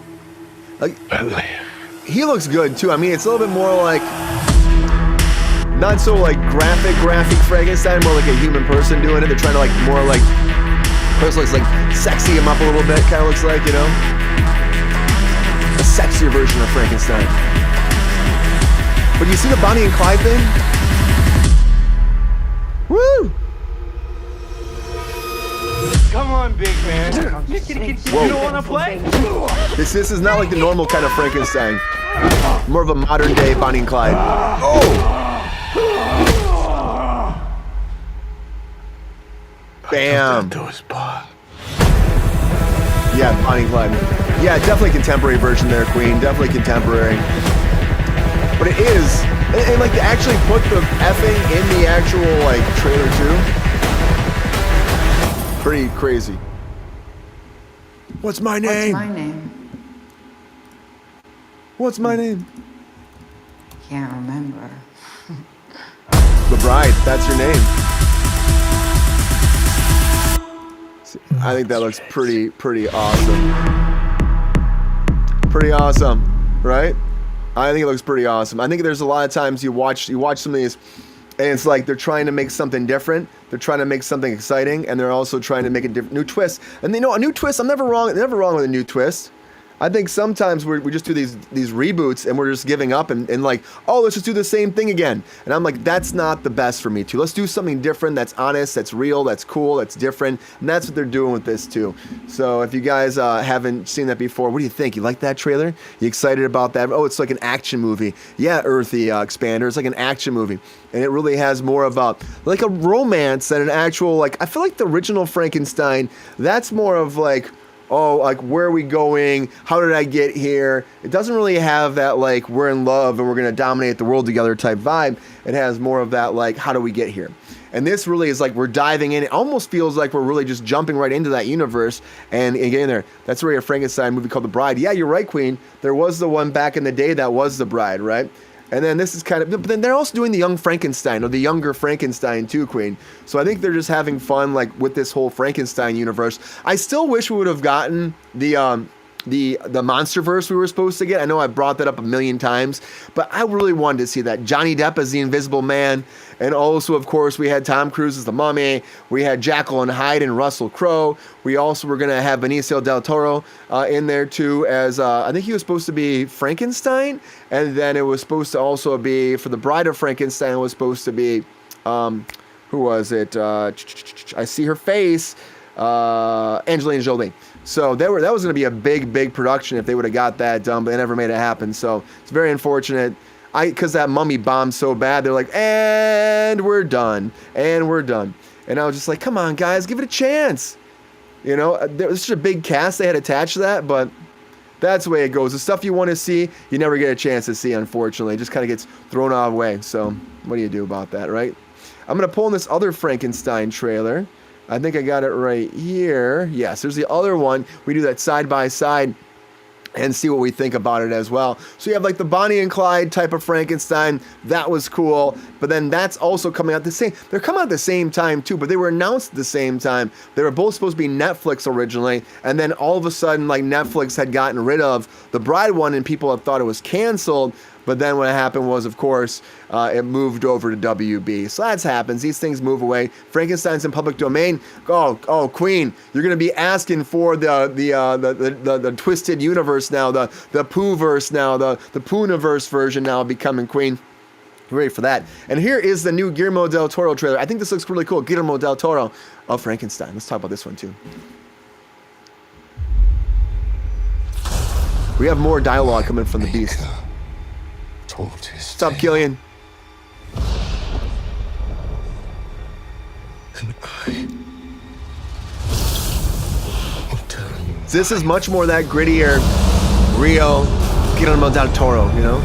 Like, But live. he looks good too. I mean, it's a little bit more like, not so like graphic Frankenstein, more like a human person doing it. They're trying to like more like, person looks like sexy him up a little bit. Kind of looks like, you know, a sexier version of Frankenstein. But you see the Bonnie and Clyde thing? Woo! Come on, big man. Whoa. You don't want to play? This is not like the normal kind of Frankenstein. More of a modern day Bonnie and Clyde. Oh! Bam! To his part. Yeah, Bonnie and Clyde. Yeah, definitely contemporary version there, Queen. Definitely contemporary. But it is, and like to actually put the effing in the actual like trailer too. Pretty crazy. What's my name? What's my name? What's my name? Can't remember. The Bride. That's your name. I think that looks pretty awesome. Pretty awesome, right? I think it looks pretty awesome. I think there's a lot of times you watch some of these, and it's like they're trying to make something different. They're trying to make something exciting, and they're also trying to make a new twist. And they know a new twist. I'm never wrong with a new twist. I think sometimes we just do these reboots and we're just giving up and like, oh, let's just do the same thing again. And I'm like, that's not the best for me too. Let's do something different, that's honest, that's real, that's cool, that's different. And that's what they're doing with this too. So if you guys haven't seen that before, what do you think? You like that trailer? You excited about that? Oh, it's like an action movie. Yeah, Earth the Expander. It's like an action movie. And it really has more of like a romance than an actual, like, I feel like the original Frankenstein, that's more of like, oh, like, where are we going? How did I get here? It doesn't really have that, like, we're in love and we're going to dominate the world together type vibe. It has more of that, like, how do we get here? And this really is like we're diving in. It almost feels like we're really just jumping right into that universe and getting there. That's really a Frankenstein movie called The Bride. Yeah, you're right, Queen. There was the one back in the day that was The Bride, right? And then this is kind of, but then they're also doing the young Frankenstein or the younger Frankenstein too, Queen. So I think they're just having fun like with this whole Frankenstein universe. I still wish we would have gotten the Monsterverse we were supposed to get. I know I brought that up a million times, but I really wanted to see that. Johnny Depp as the Invisible Man, and also, of course, we had Tom Cruise as the Mummy. We had Jekyll and Hyde and Russell Crowe. We also were going to have Benicio del Toro in there too as, I think he was supposed to be Frankenstein, and then it was supposed to also be, for the Bride of Frankenstein, it was supposed to be, who was it? I see her face. Angelina Jolie. So that was going to be a big production if they would have got that done, but they never made it happen. So it's very unfortunate. Because that Mummy bombed so bad, they're like, and we're done. And I was just like, come on, guys, give it a chance. You know, there was such a big cast they had attached to that, but that's the way it goes. The stuff you want to see, you never get a chance to see, unfortunately. It just kind of gets thrown out of the way. So what do you do about that, right? I'm going to pull in this other Frankenstein trailer. I think I got it right here. Yes, there's the other one. We do that side by side and see what we think about it as well. So you have like the Bonnie and Clyde type of Frankenstein. That was cool. But then that's also coming out the same. They're coming out at the same time too, but they were announced at the same time. They were both supposed to be Netflix originally. And then all of a sudden, like Netflix had gotten rid of the Bride one and people had thought it was canceled. But then what happened was, of course, it moved over to WB. So that happens. These things move away. Frankenstein's in public domain. Oh, Queen, you're gonna be asking for the twisted universe now, the Pooh-verse now, the Pooniverse version now becoming Queen. You're ready for that. And here is the new Guillermo del Toro trailer. I think this looks really cool. Guillermo del Toro of Frankenstein. Let's talk about this one too. We have more dialogue coming from the Beast. What's up, Killian? This is much more that grittier, real Guillermo del Toro, you know?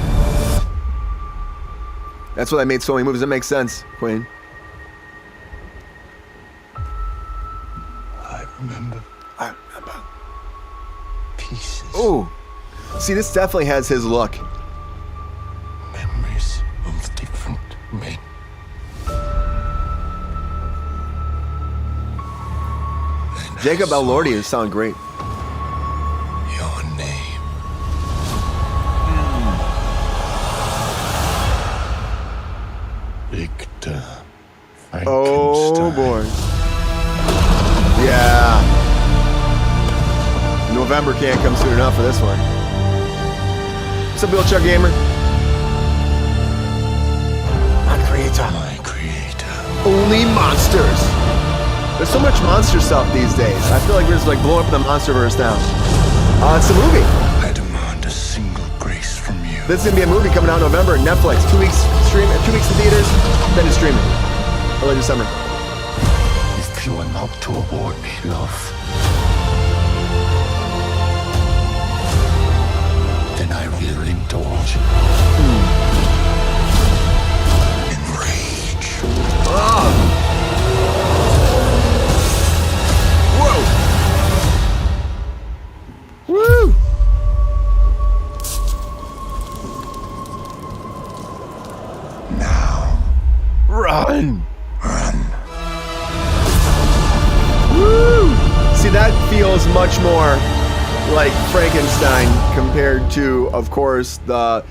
That's why I made so many movies. That makes sense, Queen. I remember pieces. Ooh. See, this definitely has his look. Memories of different men. Jacob Elordi is sound great. Your name. Victor Frankenstein. Oh boy. Yeah. November can't come soon enough for this one. What's up, Bill Chuck Gamer? My creator. Only monsters. There's so much monster stuff these days. I feel like we're just like blowing up the monsterverse now. It's a movie. I demand a single grace from you. This is gonna be a movie coming out in November. Netflix. 2 weeks streaming, 2 weeks in theaters, then it's streaming. Early December. If you are not to award me love, then I will indulge in rage. Whoa! Woo! Now, Run! run. Woo! See, that feels much more like Frankenstein compared to, of course, the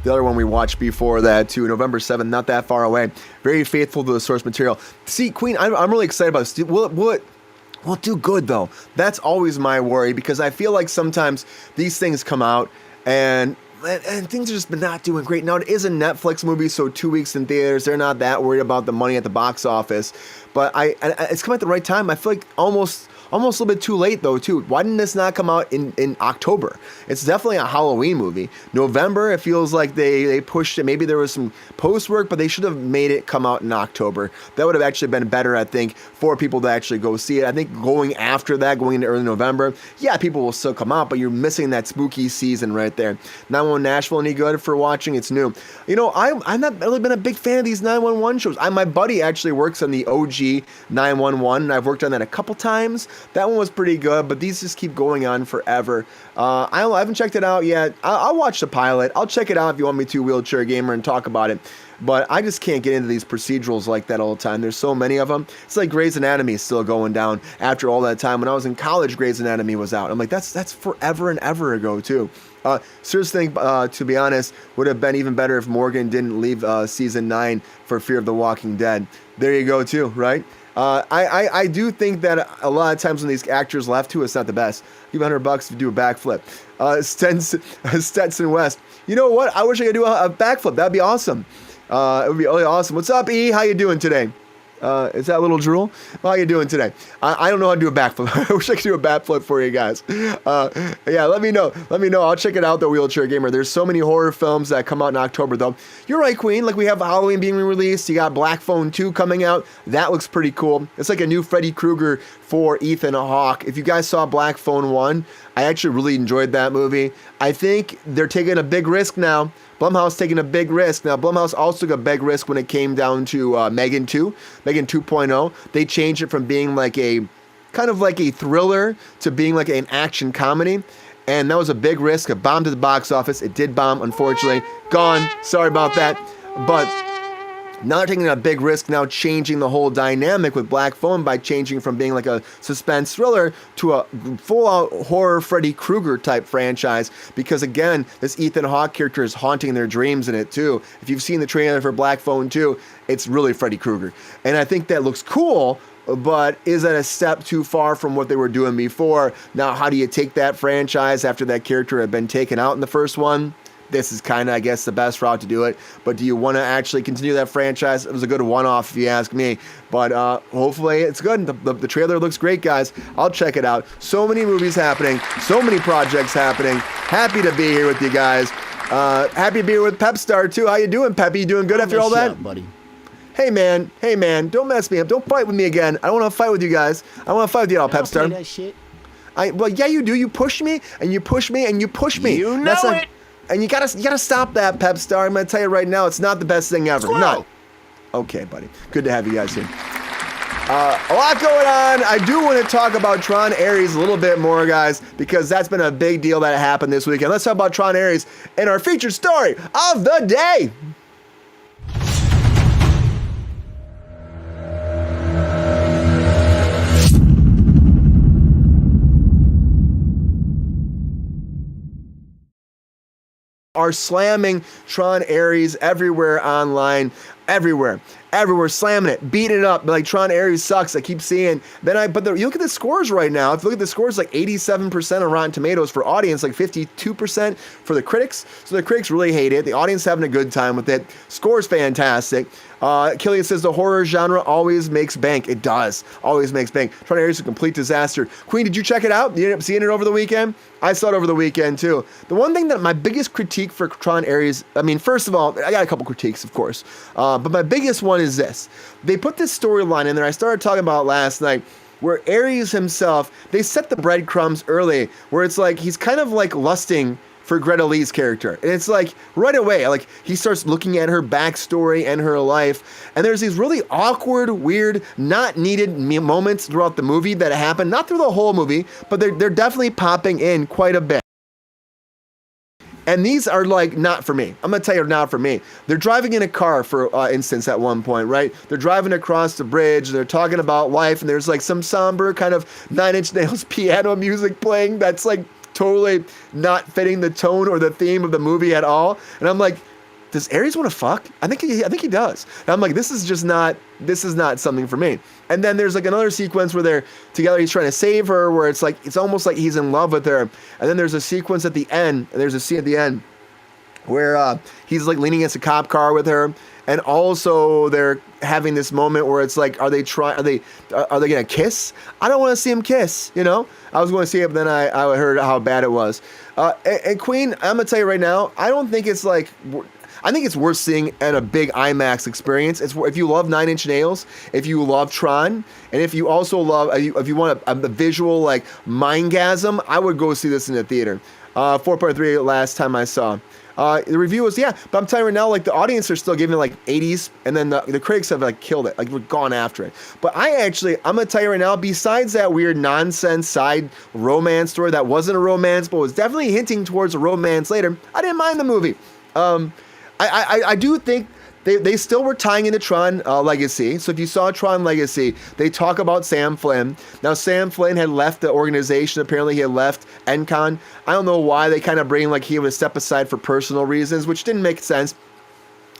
other one we watched before that too. November 7th, not that far away. Very faithful to the source material. See, Queen, I'm really excited about this. Will it do good though? That's always my worry because I feel like sometimes these things come out and things are just not doing great. Now, it is a Netflix movie, so 2 weeks in theaters. They're not that worried about the money at the box office. But it's come at the right time. I feel like almost a little bit too late, though, too. Why didn't this not come out in October? It's definitely a Halloween movie. November, it feels like they pushed it. Maybe there was some post-work, but they should have made it come out in October. That would have actually been better, I think, for people to actually go see it. I think going after that, going into early November, yeah, people will still come out, but you're missing that spooky season right there. 911 Nashville, any good for watching? It's new. You know, I've not really been a big fan of these 911 shows. My buddy actually works on the OG 911, and I've worked on that a couple times. That one was pretty good, but these just keep going on forever. I haven't checked it out yet. I'll watch the pilot. I'll check it out if you want me to, Wheelchair Gamer, and talk about it. But I just can't get into these procedurals like that all the time. There's so many of them. It's like Grey's Anatomy is still going down after all that time. When I was in college, Grey's Anatomy was out. I'm like, that's forever and ever ago, too. Seriously, to be honest, would have been even better if Morgan didn't leave season 9 for Fear of the Walking Dead. There you go, too, right? I do think that a lot of times when these actors left too, it's not the best. Give $100 to do a backflip. Stetson West. You know what? I wish I could do a backflip. That'd be awesome. It would be really awesome. What's up, E? How you doing today? Is that little drool? How you doing today? I don't know how to do a backflip. I wish I could do a backflip for you guys. Yeah, let me know. Let me know. I'll check it out, The Wheelchair Gamer. There's so many horror films that come out in October, though. You're right, Queen. Like, we have Halloween being released. You got Black Phone 2 coming out. That looks pretty cool. It's like a new Freddy Krueger for Ethan Hawke. If you guys saw Black Phone 1, I actually really enjoyed that movie. I think they're taking a big risk now. Blumhouse taking a big risk. Now, Blumhouse also took a big risk when it came down to Megan 2, Megan 2.0. They changed it from being like a kind of like a thriller to being like an action comedy. And that was a big risk. It bombed at the box office. It did bomb, unfortunately. Gone. Sorry about that. But now they're taking a big risk, now changing the whole dynamic with Black Phone by changing from being like a suspense thriller to a full-out horror Freddy Krueger type franchise. Because again, this Ethan Hawke character is haunting their dreams in it too. If you've seen the trailer for Black Phone 2, it's really Freddy Krueger. And I think that looks cool, but is that a step too far from what they were doing before? Now, how do you take that franchise after that character had been taken out in the first one? This is kind of, I guess, the best route to do it. But do you want to actually continue that franchise? It was a good one-off, if you ask me. But hopefully it's good. The trailer looks great, guys. I'll check it out. So many movies happening. So many projects happening. Happy to be here with you guys. Happy to be here with Pepstar, too. How you doing, Peppy? You doing good after all that? Up, buddy. Hey, man. Hey, man. Don't mess me up. Don't fight with me again. I don't want to fight with you guys. I don't want to fight with you at all, Pepstar. That shit. Well, yeah, you do. You push me, and you push me, and you push me. You know it. And you gotta stop that, Pepstar. I'm gonna tell you right now, it's not the best thing ever. Squirrel. Not. Okay, buddy. Good to have you guys here. A lot going on. I do want to talk about Tron Ares a little bit more, guys, because that's been a big deal that happened this weekend. Let's talk about Tron Ares in our featured story of the day. Are slamming Tron Ares everywhere online, everywhere slamming it, beating it up, like Tron Ares sucks. I keep seeing. But you look at the scores right now. If you look at the scores, like 87% on Rotten Tomatoes for audience, like 52% for the critics. So the critics really hate it. The audience having a good time with it. Scores fantastic. Killian says the horror genre always makes bank. It does. Always makes bank. Tron Ares is a complete disaster. Queen, did you check it out? You ended up seeing it over the weekend? I saw it over the weekend too. The one thing that my biggest critique for Tron Ares, I mean, first of all, I got a couple critiques, of course. But my biggest one is this. They put this storyline in there. I started talking about it last night, where Ares himself, they set the breadcrumbs early, where it's like he's kind of like lusting for Greta Lee's character. And it's like right away, like he starts looking at her backstory and her life. And there's these really awkward, weird, not needed moments throughout the movie that happen, not through the whole movie, but they're definitely popping in quite a bit. And these are like not for me. I'm gonna tell you, not for me. They're driving in a car, for instance, at one point, right? They're driving across the bridge. They're talking about life, and there's like some somber kind of Nine Inch Nails piano music playing that's like totally not fitting the tone or the theme of the movie at all. And I'm like, does Ares want to fuck? I think he does. And I'm like, this is not something for me. And then there's like another sequence where they're together, he's trying to save her, where it's like, it's almost like he's in love with her. And then there's a sequence at the end, there's a scene at the end where he's like leaning against a cop car with her. And also they're having this moment where it's like, are they gonna kiss? I don't want to see him kiss, you know? I was going to see it, but then I heard how bad it was. And Queen, I'm gonna tell you right now, I think it's worth seeing at a big IMAX experience. If you love Nine Inch Nails, if you love Tron, and if you also love, if you want a visual like mindgasm, I would go see this in the theater. 4.3 last time I saw. The review was, yeah, but I'm telling you right now, like the audience are still giving it like 80s, and then the critics have like killed it, like we're gone after it. But I'm gonna tell you right now, besides that weird nonsense side romance story that wasn't a romance, but was definitely hinting towards a romance later, I didn't mind the movie. I do think they still were tying into Tron Legacy. So if you saw Tron Legacy, they talk about Sam Flynn. Now, Sam Flynn had left the organization. Apparently, he had left NCON. I don't know why they kind of bring like he would step aside for personal reasons, which didn't make sense.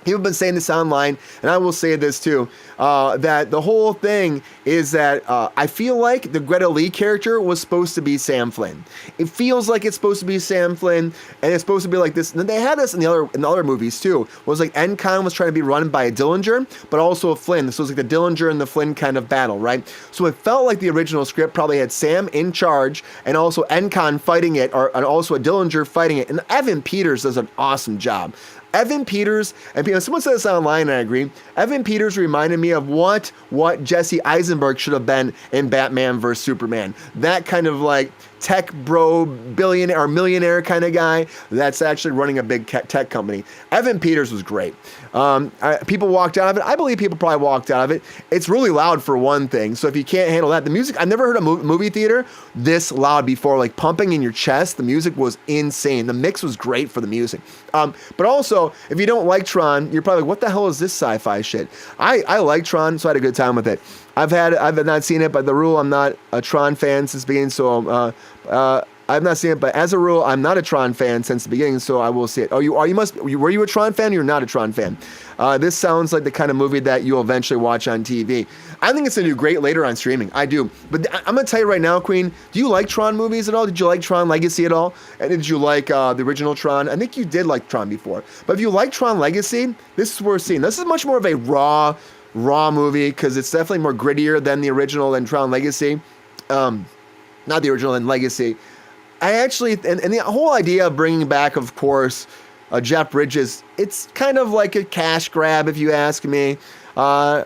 People have been saying this online, and I will say this too, that the whole thing is that I feel like the Greta Lee character was supposed to be Sam Flynn. It feels like it's supposed to be Sam Flynn, and it's supposed to be like this. And they had this in the other movies too. Was like Encon was trying to be run by a Dillinger, but also a Flynn. This was like the Dillinger and the Flynn kind of battle, right? So it felt like the original script probably had Sam in charge, and also Encon fighting it, and also a Dillinger fighting it. And Evan Peters does an awesome job. Evan Peters, and someone said this online, and I agree. Evan Peters reminded me of what Jesse Eisenberg should have been in Batman vs. Superman. That kind of like tech bro, billionaire or millionaire kind of guy that's actually running a big tech company. Evan Peters was great. People walked out of it. I believe people probably walked out of it. It's really loud for one thing. So if you can't handle that, the music, I've never heard a movie theater this loud before, like pumping in your chest. The music was insane. The mix was great for the music. But also, if you don't like Tron, you're probably like, what the hell is this sci-fi shit? I like Tron, so I had a good time with it. I've not seen it, but the rule, I'm not a Tron fan since the beginning, so I've not seen it, but as a rule, I'm not a Tron fan since the beginning, so I will see it. Were you a Tron fan or you're not a Tron fan? This sounds like the kind of movie that you'll eventually watch on TV. I think it's going to do great later on streaming. I do. But I'm going to tell you right now, Queen, do you like Tron movies at all? Did you like Tron Legacy at all? And did you like the original Tron? I think you did like Tron before. But if you like Tron Legacy, this is worth seeing. This is much more of a raw movie because it's definitely more grittier than the original and Tron Legacy. Not the original and Legacy. I actually, and the whole idea of bringing back, of course, Jeff Bridges, it's kind of like a cash grab, if you ask me. I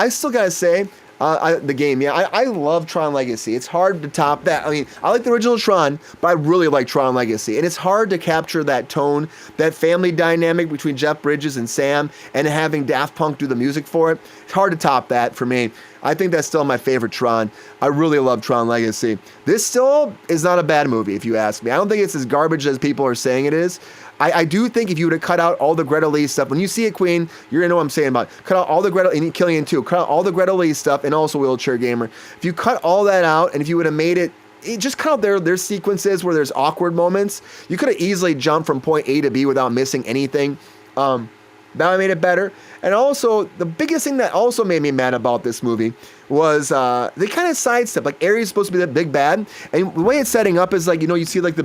still gotta say, the game, yeah, I love Tron Legacy. It's hard to top that. I mean, I like the original Tron, but I really like Tron Legacy. And it's hard to capture that tone, that family dynamic between Jeff Bridges and Sam, and having Daft Punk do the music for it. It's hard to top that for me. I think that's still my favorite Tron. I really love Tron Legacy. This still is not a bad movie, if you ask me. I don't think it's as garbage as people are saying it is. I do think if you would have cut out all the Greta Lee stuff, when you see it, Queen, you're going to know what I'm saying about it. Cut out all the Greta, and Killian too, cut out all the Greta Lee stuff, and also Wheelchair Gamer. If you cut all that out, and if you would have made it just cut out their sequences where there's awkward moments, you could have easily jumped from point A to B without missing anything. That made it better. And also, the biggest thing that also made me mad about this movie was they kind of sidestep. Like, Ares is supposed to be the big bad, and the way it's setting up is like, you see like the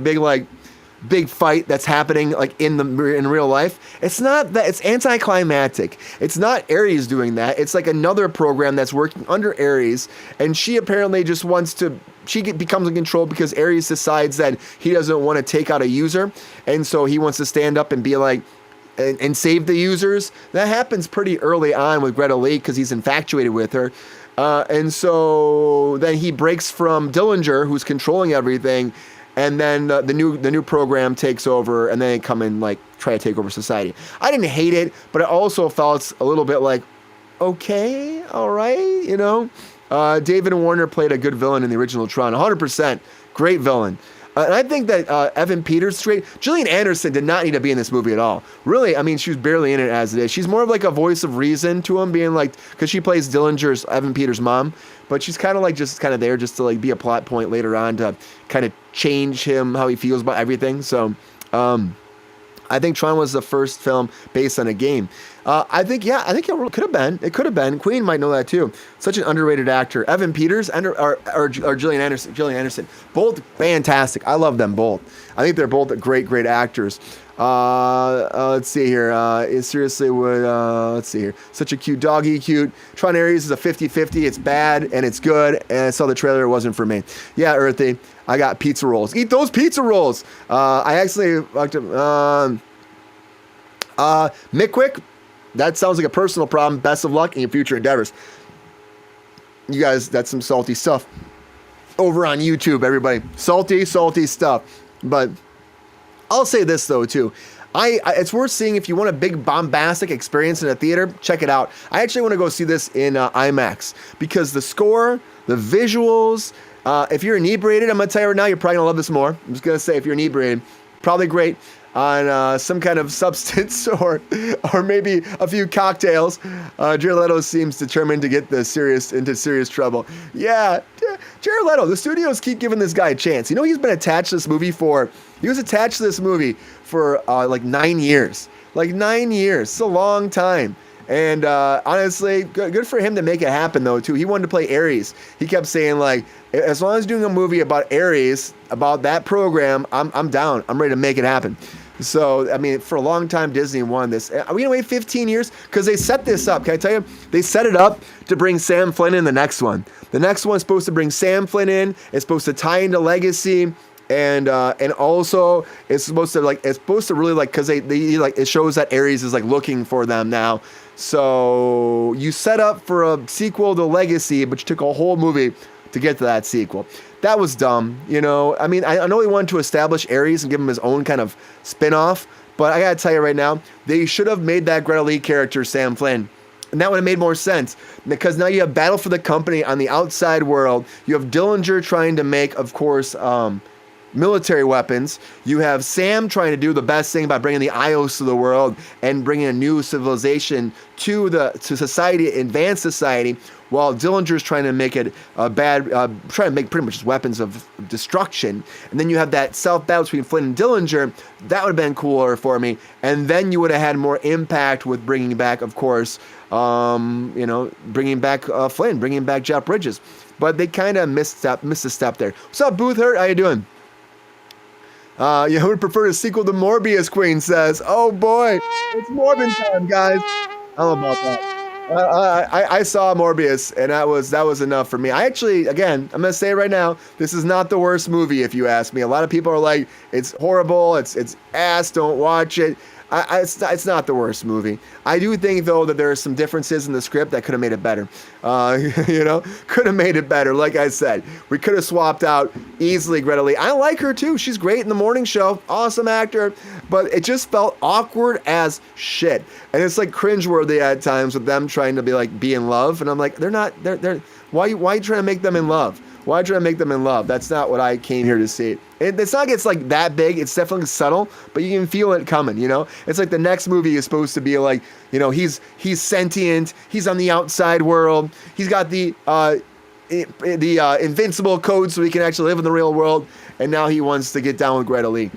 big fight that's happening like in real life. It's not that. It's anticlimactic. It's not Ares doing that. It's like another program that's working under Ares, and she apparently just wants to. Becomes in control because Ares decides that he doesn't want to take out a user, and so he wants to stand up and be like. And save the users. That happens pretty early on with Greta Lee because he's infatuated with her. And so then he breaks from Dillinger, who's controlling everything, and then the new program takes over, and then they come and like try to take over society. I didn't hate it, but it also felt a little bit like, okay, all right, David Warner played a good villain in the original Tron, 100%, great villain. And I think that Evan Peters is great. Gillian Anderson did not need to be in this movie at all. Really, I mean, she was barely in it as it is. She's more of like a voice of reason to him, being like, because she plays Dillinger's, Evan Peters' mom, but she's kind of like just kind of there just to like be a plot point later on to kind of change him, how he feels about everything. So, I think Tron was the first film based on a game. I think it could have been. It could have been. Queen might know that too. Such an underrated actor. Evan Peters or Gillian Anderson. Gillian Anderson. Both fantastic. I love them both. I think they're both great actors. Let's see here. Let's see here. Such a cute doggy, cute. Tron Ares is a 50-50. It's bad and it's good. And I saw the trailer. It wasn't for me. Yeah, Earthy. I got pizza rolls. Eat those pizza rolls. I actually fucked up. Mickwick. That sounds like a personal problem. Best of luck in your future endeavors. You guys, that's some salty stuff over on YouTube, everybody. Salty stuff. But I'll say this, though, too. It's worth seeing if you want a big bombastic experience in a theater, check it out. I actually want to go see this in IMAX because the score, the visuals, if you're inebriated, I'm going to tell you right now, you're probably going to love this more. I'm just going to say if you're inebriated, probably great. On some kind of substance or maybe a few cocktails. Jared Leto seems determined to get into serious trouble. Yeah, Jared Leto, the studios keep giving this guy a chance. He's been attached to this movie for like 9 years. Like 9 years. It's a long time. And honestly, good for him to make it happen, though, too. He wanted to play Ares. He kept saying, like, as long as doing a movie about Ares, about that program, I'm down. I'm ready to make it happen. So, I mean, for a long time, Disney won this. Are we going to wait 15 years? Because they set this up. Can I tell you? They set it up to bring Sam Flynn in the next one. The next one's supposed to bring Sam Flynn in. It's supposed to tie into Legacy. And also it's supposed to really like, because they like, it shows that Ares is like looking for them now. So you set up for a sequel to Legacy, but you took a whole movie to get to that sequel. That was dumb, you know. I mean, I know he wanted to establish Ares and give him his own kind of spin-off, but I gotta tell you right now, they should have made that Greta Lee character Sam Flynn. And that would have made more sense, because now you have Battle for the Company on the outside world. You have Dillinger trying to make, of course, military weapons. You have Sam trying to do the best thing by bringing the IOS to the world and bringing a new civilization to society, advanced society, while Dillinger's trying to make it trying to make pretty much weapons of destruction. And then you have that self-battle between Flynn and Dillinger. That would have been cooler for me. And then you would have had more impact with bringing back, of course, bringing back Flynn, bringing back Jeff Bridges. But they kind of missed a step there. What's up, Boothert? How you doing? You would prefer a sequel to Morbius, Queen says. Oh boy, it's Morbin time, guys. How about that? I saw Morbius, and that was enough for me. I actually, again, I'm gonna say it right now, this is not the worst movie, if you ask me. A lot of people are like, it's horrible, it's ass, don't watch it. It's not the worst movie. I do think, though, that there are some differences in the script that could have made it better. Could have made it better. Like I said, we could have swapped out easily Greta Lee. I like her, too. She's great in the morning show. Awesome actor. But it just felt awkward as shit. And it's like cringeworthy at times with them trying to be in love. And I'm like, they're why are you trying to make them in love? Why try to make them in love? That's not what I came here to see. It's not like it's like that big. It's definitely subtle, but you can feel it coming, you know? It's like the next movie is supposed to be like, he's sentient. He's on the outside world. He's got the invincible code so he can actually live in the real world. And now he wants to get down with Greta Lee.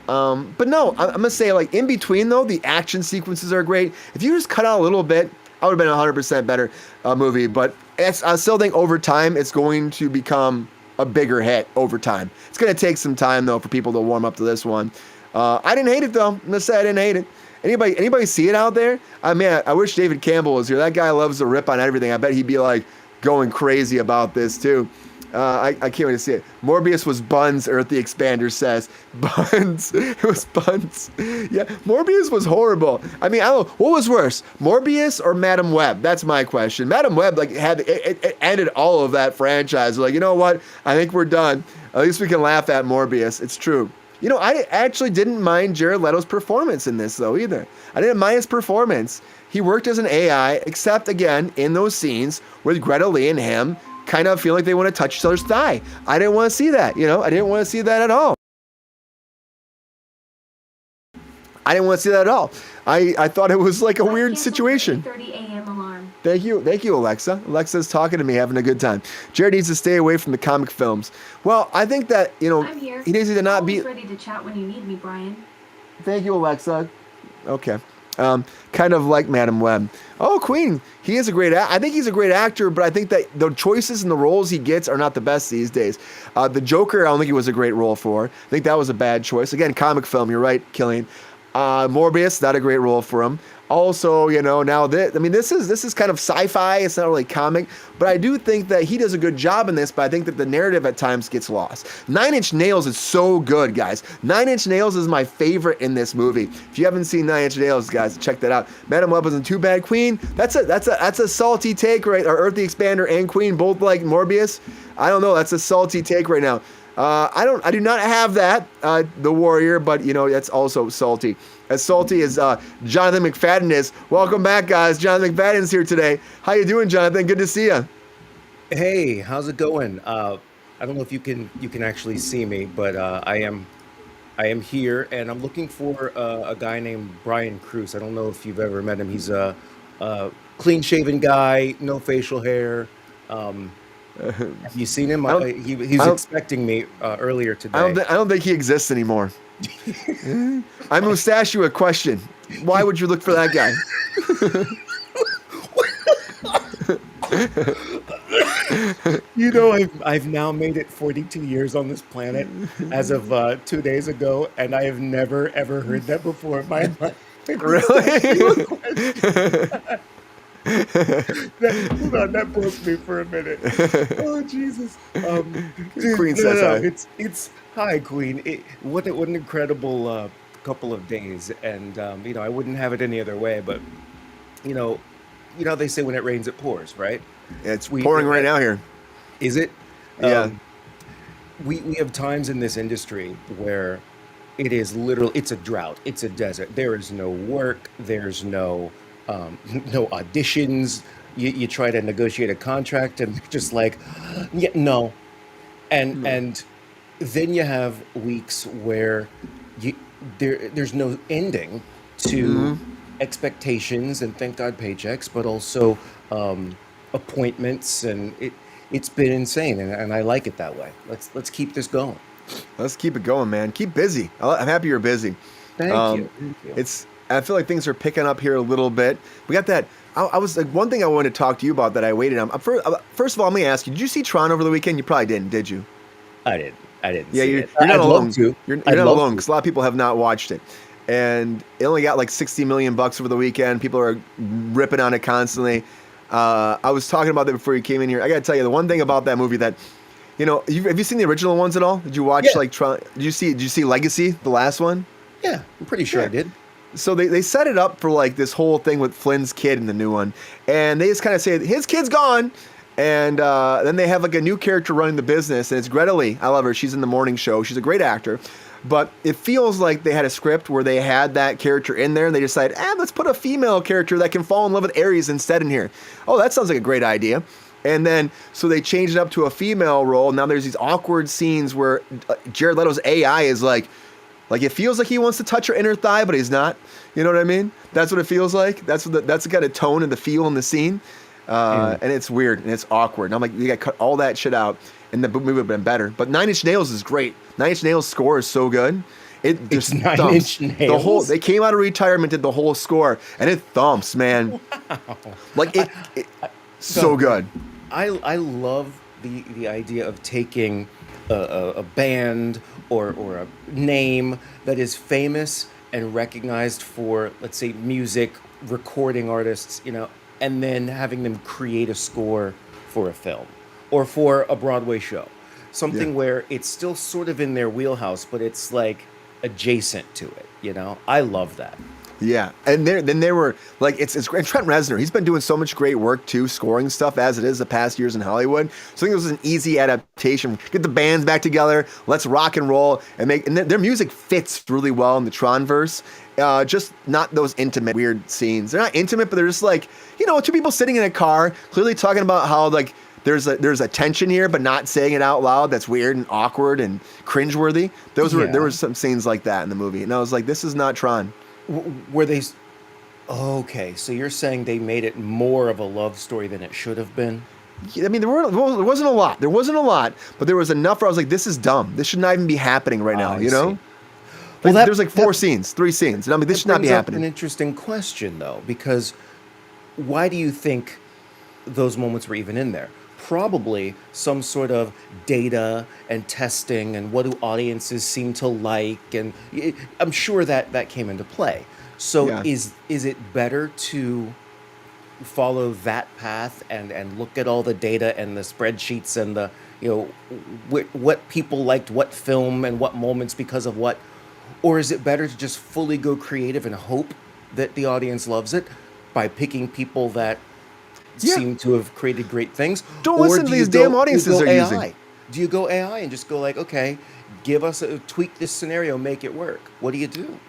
But no, I'm going to say, like, in between, though, the action sequences are great. If you just cut out a little bit, I would have been a 100% better movie. But I still think over time, it's going to become a bigger hit over time. It's going to take some time, though, for people to warm up to this one. I didn't hate it, though. I'm going to say I didn't hate it. Anybody see it out there? I mean, I wish David Campbell was here. That guy loves to rip on everything. I bet he'd be, like, going crazy about this, too. I can't wait to see it. Morbius was buns, Earth the Expander says. Buns. It was buns. Yeah, Morbius was horrible. I mean, I don't know. What was worse, Morbius or Madam Web? That's my question. Madam Web, like, it ended all of that franchise. Like, you know what? I think we're done. At least we can laugh at Morbius. It's true. I actually didn't mind Jared Leto's performance in this, though, either. I didn't mind his performance. He worked as an AI, except, again, in those scenes with Greta Lee and him kind of feel like they want to touch each other's thigh. I didn't want to see that, I didn't want to see that at all. I thought it was like a weird situation. 8:30 a.m. alarm. Thank you, Alexa. Alexa's talking to me, having a good time. Jared needs to stay away from the comic films. Well, I think that, I'm here. he needs to not be ready to chat when you need me, Brian. Thank you, Alexa. Okay. Kind of like Madam Web. Oh, Queen. He is a great I think he's a great actor, but I think that the choices and the roles he gets are not the best these days. The Joker, I don't think he was a great role for. I think that was a bad choice. Again, comic film, you're right, Killian. Morbius, not a great role for him. Also, now this is kind of sci-fi. It's not really comic, but I do think that he does a good job in this, but I think that the narrative at times gets lost. 9 Inch Nails is so good, guys. 9 Inch Nails is my favorite in this movie. If you haven't seen 9 Inch Nails, guys, check that out. Madam Web wasn't too bad. Queen, that's a salty take, right? Or Earth the Expander and Queen both like Morbius. I don't know. That's a salty take right now. I do not have that, the Warrior, but that's also salty. As salty as Jonathan McFadden is. Welcome back, guys. Jonathan McFadden's here today. How you doing, Jonathan? Good to see you. Hey, how's it going? I don't know if you can actually see me, but I am here, and I'm looking for a guy named Brian Kruse. I don't know if you've ever met him. He's a clean-shaven guy, no facial hair. Have you seen him? I don't- He's I don't- expecting me earlier today. I don't think he exists anymore. I'm gonna ask you a question. Why would you look for that guy? You know, I've now made it 42 years on this planet as of 2 days ago, and I have never ever heard that before in my life. Really? Hold on, that broke me for a minute. Oh Jesus! Dude, Queen says hi. It's hi, Queen. What an incredible couple of days, and you know, I wouldn't have it any other way. But you know how they say when it rains, it pours, right? It's pouring right now here. Is it? Yeah. We have times in this industry where it is literal. It's a drought. It's a desert. There is no work. There's no no auditions. You try to negotiate a contract, and they're just like, yeah, no. And then you have weeks where there's no ending to expectations and thank God paychecks, but also appointments, and it's been insane, and I like it that way. Let's keep this going. Let's keep it going, man. Keep busy. I'm happy you're busy. Thank you. I feel like things are picking up here a little bit. We got that. I was like, one thing I wanted to talk to you about that I waited on. First of all, let me ask you: did you see Tron over the weekend? You probably didn't, did you? I didn't. Yeah, see you're it. not I'd alone. love to. You're I'd not love alone to. because a lot of people have not watched it, and it only got like $60 million over the weekend. People are ripping on it constantly. I was talking about that before you came in here. I got to tell you the one thing about that movie that, you know, have you seen the original ones at all? Did you watch like Tron? Did you see Legacy, the last one? Yeah, I'm pretty sure I did. So they set it up for like this whole thing with Flynn's kid in the new one, and they just kind of say his kid's gone, and then they have like a new character running the business, and it's Greta Lee. I love her. She's in the morning show. She's a great actor, but it feels like they had a script where they had that character in there, and they decided, let's put a female character that can fall in love with Ares instead in here. Oh, that sounds like a great idea. And then, so they changed it up to a female role. Now there's these awkward scenes where Jared Leto's AI is like it feels like he wants to touch her inner thigh, but he's not. You know what I mean? That's what it feels like. That's the kind of tone and the feel in the scene. And it's weird and it's awkward. And I'm like, you got to cut all that shit out, and the movie would have been better. But Nine Inch Nails is great. Nine Inch Nails' score is so good. It just Nine thumps. Inch Nails? They came out of retirement, did the whole score, and it thumps, man. Wow. Like it so good. I love the idea of taking a band or a name that is famous and recognized for, let's say, music, recording artists, you know, and then having them create a score for a film or for a Broadway show. Something where it's still sort of in their wheelhouse, but it's like adjacent to it, you know? I love that. Yeah, and then there were like it's and Trent Reznor. He's been doing so much great work too, scoring stuff as it is the past years in Hollywood. So I think it was an easy adaptation. Get the bands back together, let's rock and roll, and their music fits really well in the Tron verse. Just not those intimate weird scenes. They're not intimate, but they're just like, you know, two people sitting in a car, clearly talking about how like there's a tension here, but not saying it out loud. That's weird and awkward and cringeworthy. There were some scenes like that in the movie, and I was like, this is not Tron. Were they? Okay, so you're saying they made it more of a love story than it should have been? I mean, there wasn't a lot. There wasn't a lot, but there was enough where I was like, this is dumb. This should not even be happening right now, you know? Well, there's like 3 scenes, and I mean, this should not be happening. An interesting question, though, because why do you think those moments were even in there? Probably some sort of data and testing and what do audiences seem to like, and I'm sure that came into play. So is it better to follow that path and look at all the data and the spreadsheets and the, you know, what people liked, what film and what moments because of what, or is it better to just fully go creative and hope that the audience loves it by picking people that seem to have created great things? Don't listen to these damn audiences they're AI? using. Do you go AI and just go like, okay, give us tweak this scenario, make it work? What do you do?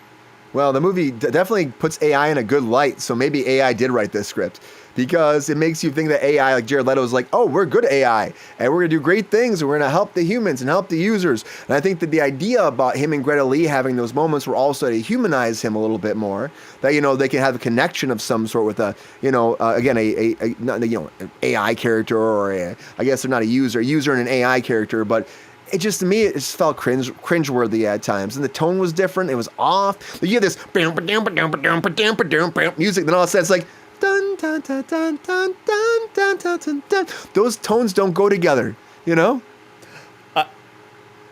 Well, the movie definitely puts AI in a good light, so maybe AI did write this script. because it makes you think that AI, like Jared Leto, is like, oh, we're good AI and we're gonna do great things and we're gonna help the humans and help the users. And I think that the idea about him and Greta Lee having those moments were also to humanize him a little bit more. That they can have a connection of some sort with a again an AI character or I guess they're not a user and an AI character, but. It just, to me, it just felt cringeworthy at times. And the tone was different. It was off. You hear this music, then all of a sudden it's like, dun, dun, dun, dun, dun, dun, dun, dun, dun, dun. Those tones don't go together,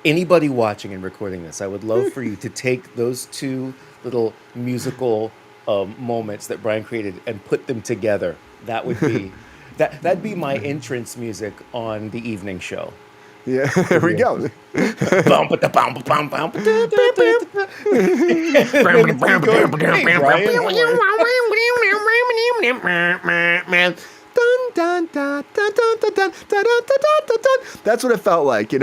Anybody watching and recording this, I would love for you to take those two little musical moments that Brian created and put them together. That would be, that'd be my entrance music on the evening show. Yeah, there we go. That's what it felt like,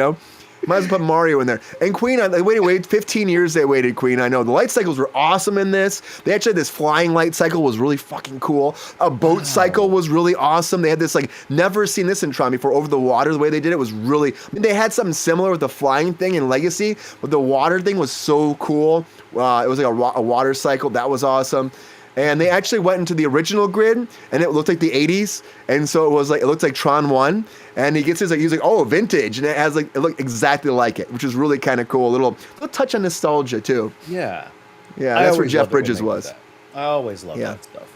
Might as well put Mario in there. And Queen, they waited 15 years they waited, Queen. I know. The light cycles were awesome in this. They actually had this flying light cycle was really fucking cool. A boat cycle was really awesome. They had this, never seen this in Tron before, over the water. The way they did it was really, they had something similar with the flying thing in Legacy, but the water thing was so cool. It was like a water cycle. That was awesome. And they actually went into the original grid, and it looked like the 80s. And so it looked like Tron 1. And he gets his, he's like, oh, vintage. And it looked exactly like it, which was really kind of cool. A little touch on nostalgia, too. Yeah. Yeah, that's where Jeff Bridges was. I always love that stuff.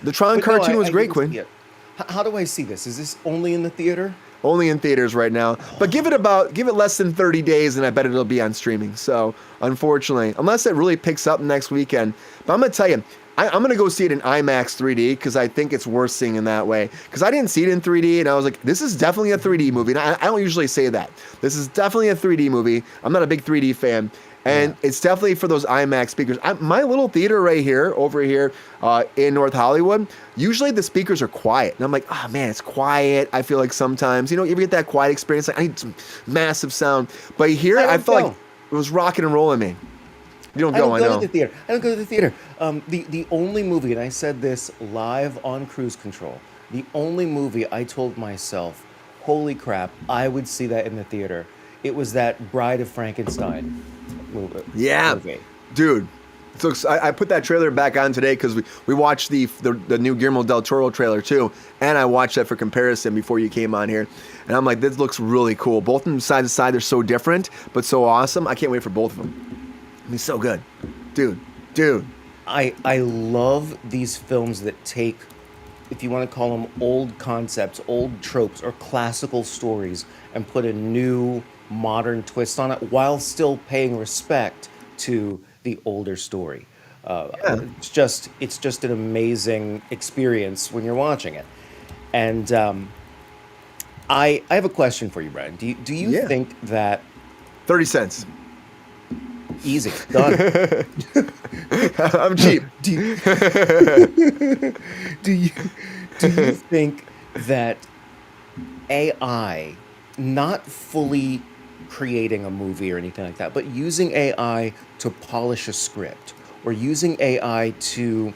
The Tron cartoon was great, Quinn. How do I see this? Is this only in the theater? Only in theaters right now. But give it less than 30 days, and I bet it'll be on streaming. So, unfortunately, unless it really picks up next weekend. But I'm going to tell you, I'm going to go see it in IMAX 3D because I think it's worth seeing in that way. Because I didn't see it in 3D, and I was like, this is definitely a 3D movie. And I don't usually say that. This is definitely a 3D movie. I'm not a big 3D fan. And it's definitely for those IMAX speakers. My little theater right here, over here in North Hollywood, usually the speakers are quiet. And I'm like, oh, man, it's quiet. I feel like sometimes, you ever get that quiet experience? Like, I need some massive sound. But here, I felt like it was rocking and rolling me. You don't go, I know. I don't go to the theater. The only movie, and I said this live on Cruise Control, the only movie I told myself, holy crap, I would see that in the theater. It was that Bride of Frankenstein movie. Yeah, dude. So I put that trailer back on today because we watched the new Guillermo del Toro trailer too, and I watched that for comparison before you came on here, and I'm like, this looks really cool. Both of them side to side, they're so different but so awesome. I can't wait for both of them. He's so good, dude. I love these films that take, if you want to call them old concepts, old tropes, or classical stories, and put a new modern twist on it while still paying respect to the older story. It's just an amazing experience when you're watching it. And I have a question for you, Brian. Do you think that 30 cents. Easy. Done. I'm cheap. Do you think that AI, not fully creating a movie or anything like that, but using AI to polish a script or using AI to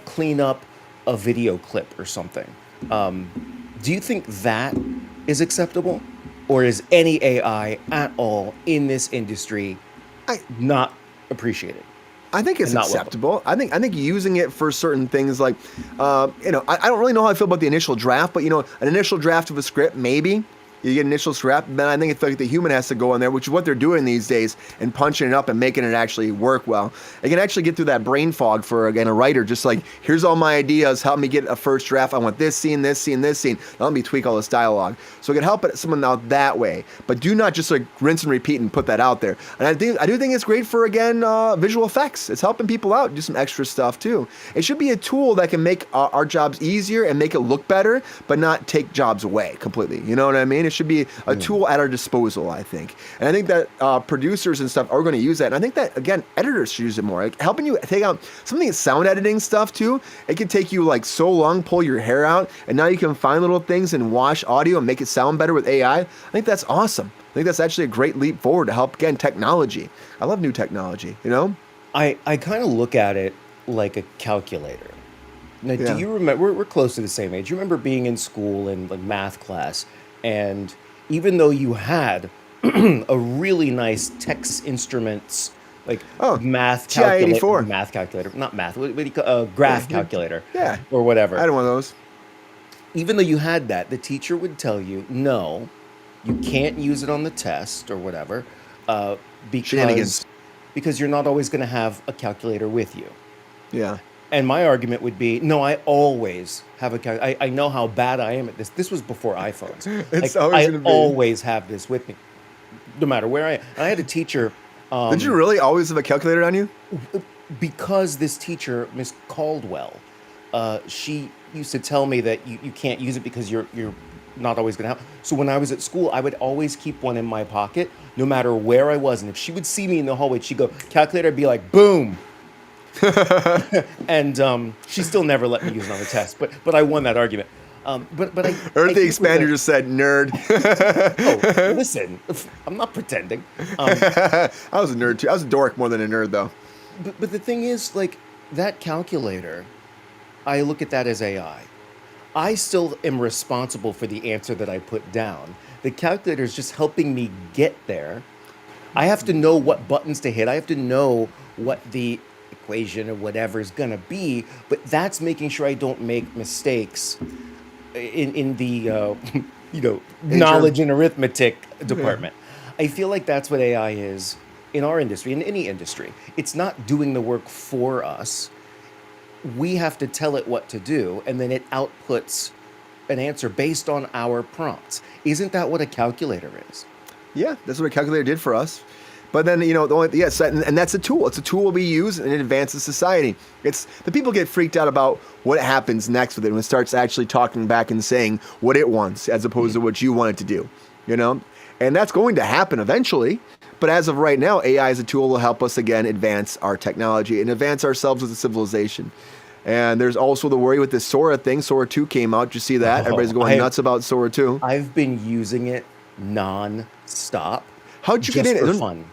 clean up a video clip or something, do you think that is acceptable? Or is any AI at all in this industry not appreciated? I think it's acceptable. I think using it for certain things like, I don't really know how I feel about the initial draft, but an initial draft of a script, maybe. You get an initial draft, then I think it's like the human has to go in there, which is what they're doing these days, and punching it up and making it actually work well. It can actually get through that brain fog for, again, a writer, just like, here's all my ideas, help me get a first draft. I want this scene, this scene, this scene. Now let me tweak all this dialogue. So it can help someone out that way, but do not just like rinse and repeat and put that out there. And I do think it's great for, again, visual effects. It's helping people out, do some extra stuff too. It should be a tool that can make our jobs easier and make it look better, but not take jobs away completely. You know what I mean? It should be a tool at our disposal, I think. And I think that producers and stuff are going to use that. And I think that, again, editors should use it more. Like, helping you take out something that's sound editing stuff, too. It can take you, like, so long, pull your hair out, and now you can find little things and wash audio and make it sound better with AI. I think that's awesome. I think that's actually a great leap forward to help, again, technology. I love new technology, I kind of look at it like a calculator. Now, do Yeah. you remember? We're close to the same age. You remember being in school in like math class, and even though you had a really nice Texas Instruments like Oh, TI-84. math calculator, not math, what do you call graph calculator, Yeah. or I whatever. had one of those. Even though you had that, the teacher would tell you, no, you can't use it on the test or whatever, because Shenanigans. you're not always going to have a calculator with you. Yeah. And my argument would be, no, I always have a calculator. I know how bad I am at this. This was before iPhones. It's Like, always I gonna be. always have this with me, no matter where I am. I had a teacher. Did you really always have a calculator on you? Because this teacher, Miss Caldwell, she used to tell me that you can't use it because you're not always going to have. So when I was at school, I would always keep one in my pocket, no matter where I was. And if she would see me in the hallway, she'd go, calculator, I'd be like, boom. And she still never let me use it on the test, but I won that argument. But I Earth the think with Expander just said, nerd. oh, listen, I'm not pretending. I was a nerd too. I was a dork more than a nerd, though. But the thing is, like, that calculator, I look at that as AI. I still am responsible for the answer that I put down. The calculator is just helping me get there. I have to know what buttons to hit. I have to know what the equation or whatever is going to be, but that's making sure I don't make mistakes in the knowledge and arithmetic department. I feel like that's what AI is in our industry, in any industry. It's not doing the work for us. We have to tell it what to do, and then it outputs an answer based on our prompts. Isn't that what a calculator is? Yeah, that's what a calculator did for us. But then, the only, yes, and that's a tool. It's a tool we use, and it advances society. It's the people get freaked out about what happens next with it when it starts actually talking back and saying what it wants as opposed to what you want it to do, And that's going to happen eventually. But as of right now, AI is a tool to help us, again, advance our technology and advance ourselves as a civilization. And there's also the worry with this Sora thing. Sora 2 came out. Did you see that? Everybody's going nuts about Sora 2. I've been using it non-stop. How'd you get in it? For fun.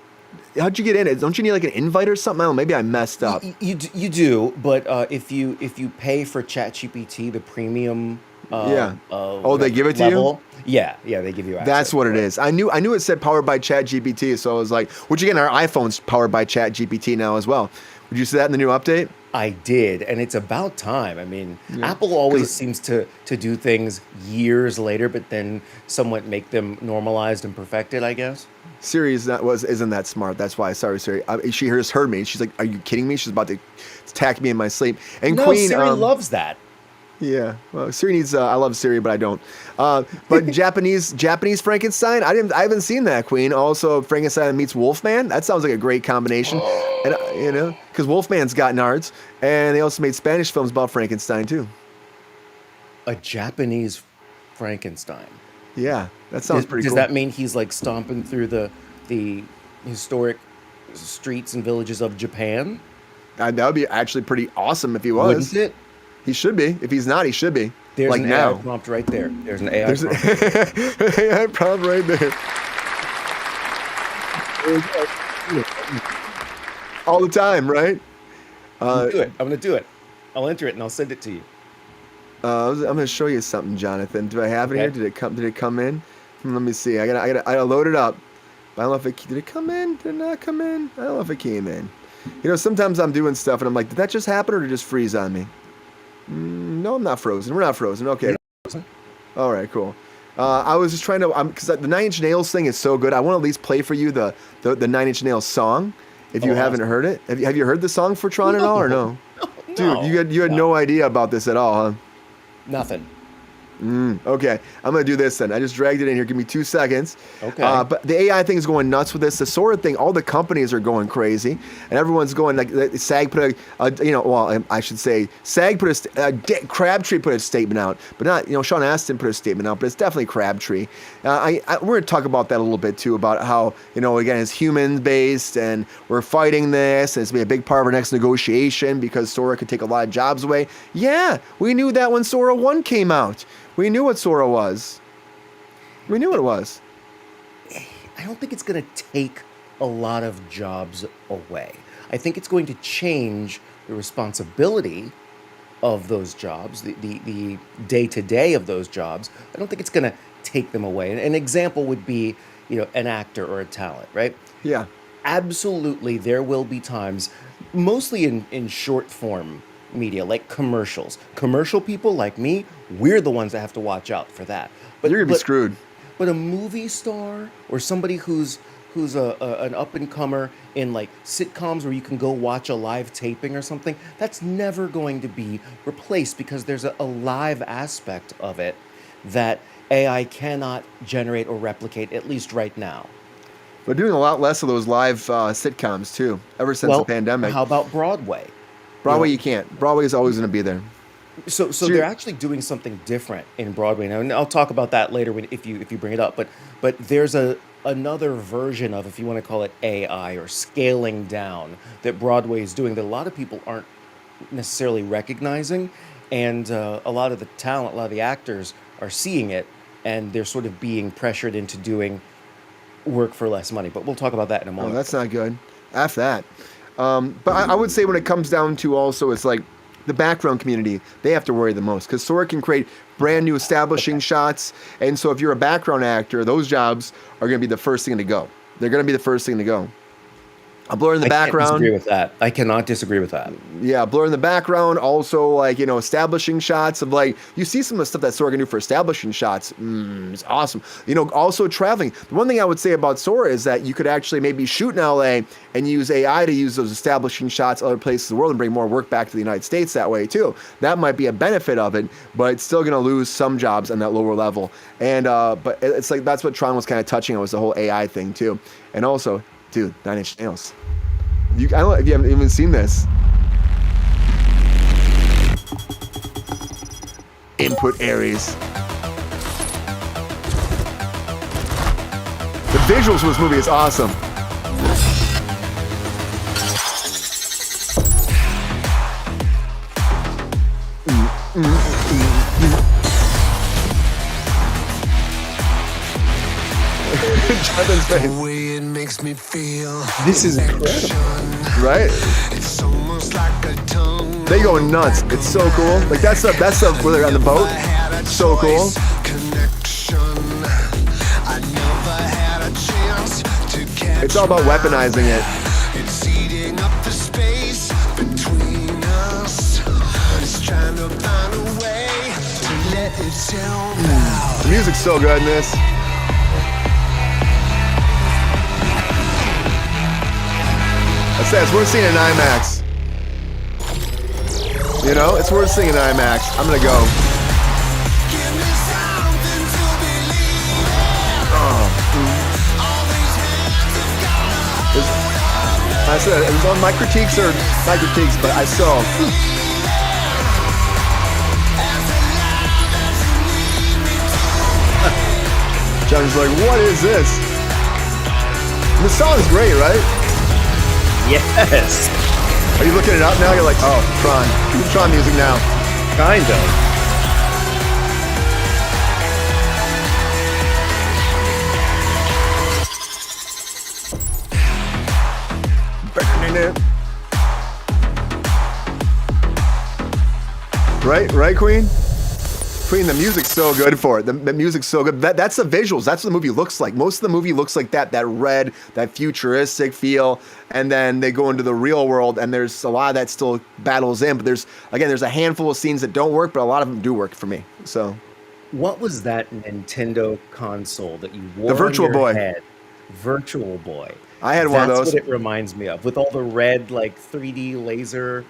How'd you get in it? Don't you need like an invite or something? I don't know, maybe I messed up. You do, but if you pay for ChatGPT, the premium they give it to level, you? Yeah, they give you access. That's what it is. I knew it said powered by ChatGPT, so I was like, which again, our iPhone's powered by ChatGPT now as well. Did you see that in the new update? I did, and it's about time. I mean, Apple always seems to do things years later, but then somewhat make them normalized and perfected, I guess. Siri isn't that smart. That's why. Sorry, Siri. She just heard me. She's like, "Are you kidding me?" She's about to attack me in my sleep. And no, Queen Siri loves that. Yeah, well, Siri needs. I love Siri, but I don't. But Japanese Frankenstein. I haven't seen that, Queen. Also, Frankenstein meets Wolfman. That sounds like a great combination. And because Wolfman's got nards, and they also made Spanish films about Frankenstein too. A Japanese Frankenstein. Yeah, that sounds pretty cool. Does that mean he's like stomping through the historic streets and villages of Japan? That would be actually pretty awesome if he was. Wouldn't it? He should be. If he's not, he should be. There's like an now. AI prompt right there. There's an AI prompt. An AI prompt right there. All the time, right? I'm gonna do it. I'll enter it and I'll send it to you. I'm gonna show you something, Jonathan. Do I have it here? Did it come in? Let me see. I gotta load it up. I don't know if did it come in? Did it not come in? I don't know if it came in. Sometimes I'm doing stuff and I'm like, did that just happen or did it just freeze on me? No, I'm not frozen. We're not frozen. Okay. All right, cool. I was just trying to, because the Nine Inch Nails thing is so good. I want to at least play for you the Nine Inch Nails song, if you haven't heard it. Have you heard the song for Tron at all or no? No. Dude, you had no idea about this at all, huh? Nothing. Okay, I'm gonna do this then. I just dragged it in here. Give me 2 seconds. Okay. But the AI thing is going nuts with this. The Sora thing, all the companies are going crazy, and everyone's going like SAG put I should say SAG put Crabtree put a statement out, but not Sean Astin put a statement out, but it's definitely Crabtree. We're gonna talk about that a little bit too, about how again it's human based, and we're fighting this, and it's gonna be a big part of our next negotiation because Sora could take a lot of jobs away. Yeah, we knew that when Sora 1 came out. We knew what Sora was. We knew what it was. I don't think it's going to take a lot of jobs away. I think it's going to change the responsibility of those jobs, the day-to-day of those jobs, I don't think it's going to take them away. An example would be, an actor or a talent, right? Yeah. Absolutely, there will be times, mostly in short form media, like commercials. Commercial people like me, we're the ones that have to watch out for that. But You're gonna be screwed. But a movie star or somebody who's an up and comer in like sitcoms where you can go watch a live taping or something, that's never going to be replaced because there's a live aspect of it that AI cannot generate or replicate, at least right now. We're doing a lot less of those live sitcoms too, ever since the pandemic. How about Broadway? Broadway, you can't. Broadway is always going to be there. So they're actually doing something different in Broadway now, and I'll talk about that later if you bring it up. But there's another version of, if you want to call it AI or scaling down, that Broadway is doing that a lot of people aren't necessarily recognizing, and a lot of the talent, a lot of the actors are seeing it, and they're sort of being pressured into doing work for less money. But we'll talk about that in a moment. Oh, that's not good. After that. But I would say when it comes down to also, it's like the background community, they have to worry the most because Sora can create brand new establishing shots. And so if you're a background actor, those jobs are going to be the first thing to go. They're going to be the first thing to go. A blur in the background. I can't disagree with that. I cannot disagree with that. Yeah, blur in the background. Also, like, establishing shots of, like, you see some of the stuff that Sora can do for establishing shots. It's awesome. Also traveling. The one thing I would say about Sora is that you could actually maybe shoot in LA and use AI to use those establishing shots other places in the world and bring more work back to the United States that way too. That might be a benefit of it, but it's still going to lose some jobs on that lower level. And but it's like that's what Tron was kind of touching on, was the whole AI thing too. And also, dude, 9 Inch Nails. I don't know if you haven't even seen this. Input Aries. The visuals for this movie is awesome. Jonathan's face. The way it makes me feel. This is incredible. Right? It's almost like a tongue. They go nuts. It's so cool. Like that's the where they're on the boat. So cool. It's all about weaponizing it. It's eating up the space between us. It's trying to find a way to let itself out. The music's so good in this. I said it's worth seeing in IMAX. It's worth seeing in IMAX. I'm gonna go. I said it was on my critiques or not critiques, but I saw. John's like, what is this? And the song's great, right? Yes. Are you looking it up now? You're like, oh, Tron music now. Kind of. Right, Queen? Queen, the music's so good for it. The music's so good. That's the visuals. That's what the movie looks like. Most of the movie looks like that red, that futuristic feel. And then they go into the real world, and there's a lot of that still battles in. But there's a handful of scenes that don't work, but a lot of them do work for me. So, what was that Nintendo console that you wore? The Virtual on your Boy. head? Virtual Boy. I had one of those. That's what it reminds me of, with all the red, like 3D laser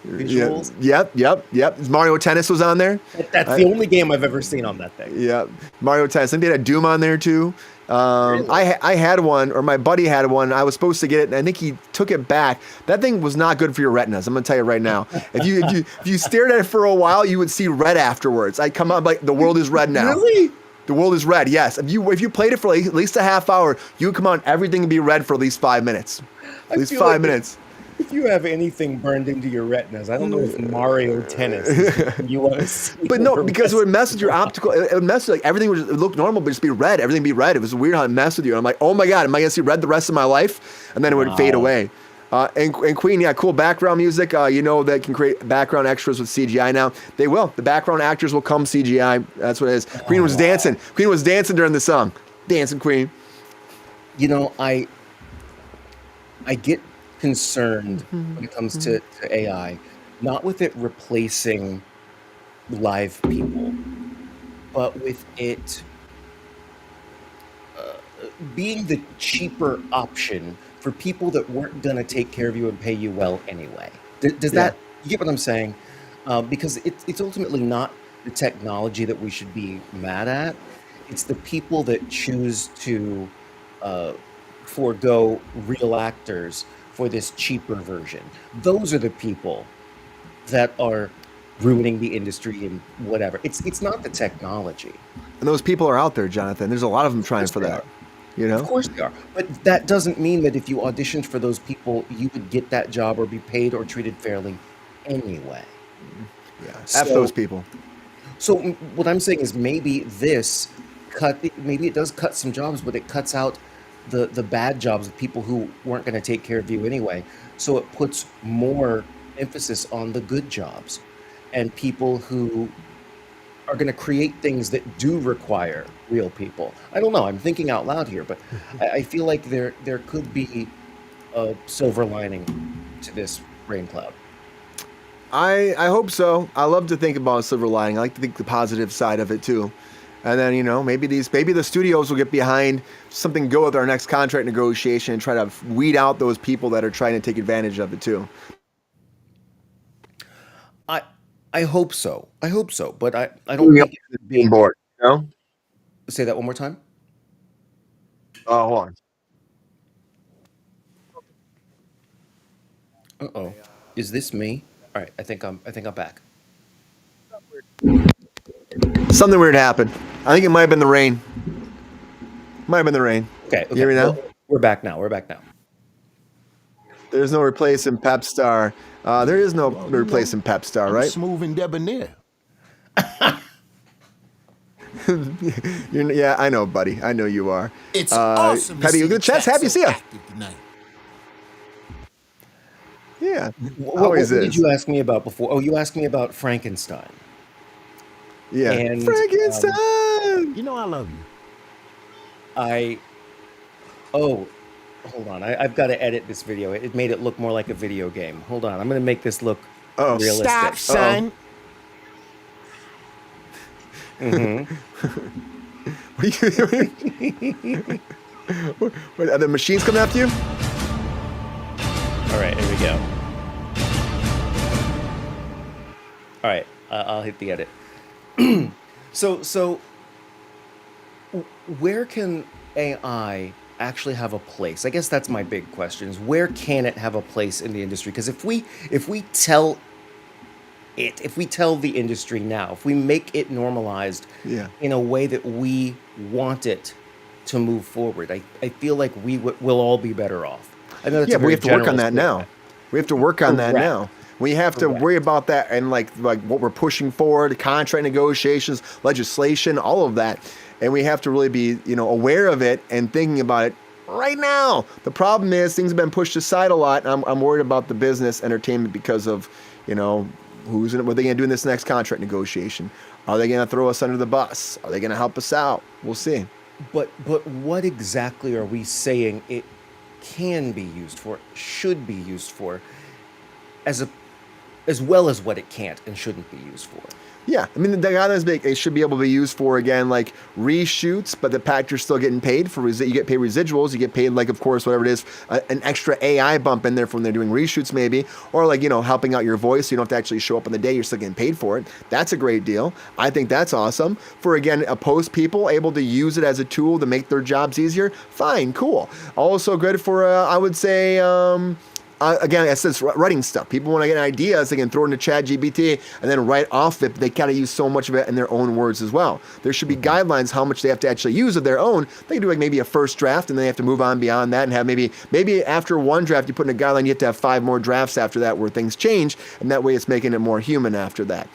visuals. Yep. Mario Tennis was on there. That's the only game I've ever seen on that thing. Yeah, Mario Tennis. I think they had Doom on there too. Really? I had one, or my buddy had one. I was supposed to get it, and I think he took it back. That thing was not good for your retinas. I'm gonna tell you right now. If you stared at it for a while, you would see red afterwards. I'd come out like the world is red now. Really? The world is red. Yes. If you played it for at least a half hour, you would come out, everything would be red for at least 5 minutes. At least 5 minutes. If you have anything burned into your retinas, I don't know if Mario Tennis is you want to see. But no, because it would mess with your optical. It would mess with, like, everything would look normal, but just be red. Everything would be red. It was weird how it messed with you. And I'm like, oh my God, am I going to see red the rest of my life? And then it would fade away. And Queen, yeah, cool background music. You know, that can create background extras with CGI now. They will. The background actors will come CGI. That's what it is. Queen was dancing. Queen was dancing during the song. Dancing Queen. You know, I get concerned when it comes to AI, not with it replacing live people, but with it being the cheaper option for people that weren't going to take care of you and pay you well anyway. Does that, you get what I'm saying? Because it's ultimately not the technology that we should be mad at. It's the people that choose to forego real actors for this cheaper version. Those are the people that are ruining the industry and whatever. It's not the technology. And those people are out there, Jonathan. There's a lot of them trying for that. You know? Of course they are. But that doesn't mean that if you auditioned for those people, you would get that job or be paid or treated fairly anyway. Yeah. F those people. So what I'm saying is maybe maybe it does cut some jobs, but it cuts out the bad jobs of people who weren't going to take care of you anyway. So it puts more emphasis on the good jobs and people who are going to create things that do require real people. I don't know. I'm thinking out loud here, but I feel like there could be a silver lining to this rain cloud. I hope so. I love to think about a silver lining. I like to think the positive side of it too. And then, you know, maybe the studios will get behind something good with our next contract negotiation and try to weed out those people that are trying to take advantage of it too. I hope so. I hope so. But I don't think it's being bored. You know? Say that one more time. Oh, hold on. Uh-oh. Is this me? All right, I think I'm back. Something weird happened. I think it might have been the rain. Might have been the rain. Okay. You hear me now? Well, we're back now. There's no replacing Pep Star. There is no replacing Pep Star, right? Smooth and debonair. Yeah, I know, buddy. I know you are. It's awesome. Patty, look at the chest. Happy to see you. Yeah. What did you ask me about before? Oh, you asked me about Frankenstein. Yeah. And, Frankenstein! You know I love you. Hold on. I've got to edit this video. It made it look more like a video game. Hold on. I'm going to make this look realistic. Stop, son. What are you doing? Are the machines coming after you? All right, here we go. All right, I'll hit the edit. So where can AI actually have a place? I guess that's my big question, is where can it have a place in the industry? Because if we tell the industry now, if we make it normalized in a way that we want it to move forward, I feel like we'll all be better off. I know that's but we have to work on that now. We have to work on that now. We have to worry about that and like what we're pushing forward, contract negotiations, legislation, all of that. And we have to really be, aware of it and thinking about it right now. The problem is things have been pushed aside a lot. And I'm worried about the business entertainment because of, what are they going to do in this next contract negotiation? Are they going to throw us under the bus? Are they going to help us out? We'll see. But what exactly are we saying it can be used for, should be used for, as well as what it can't and shouldn't be used for? Yeah, I mean, the guidelines it should be able to be used for, again, like reshoots, but the actor's still getting paid for you get paid residuals, you get paid, like, of course, whatever it is, an extra AI bump in there from they're doing reshoots maybe, or like, helping out your voice so you don't have to actually show up on the day, you're still getting paid for it. That's a great deal. I think that's awesome. For, again, opposed people able to use it as a tool to make their jobs easier, fine, cool. Also good for, I would say, again, it says writing stuff. People want to get ideas, they can throw it into ChatGPT and then write off it. But they gotta use so much of it in their own words as well. There should be guidelines how much they have to actually use of their own. They can do like maybe a first draft, and then they have to move on beyond that and have maybe after one draft you put in a guideline, you have to have 5 more drafts after that where things change, and that way it's making it more human after that.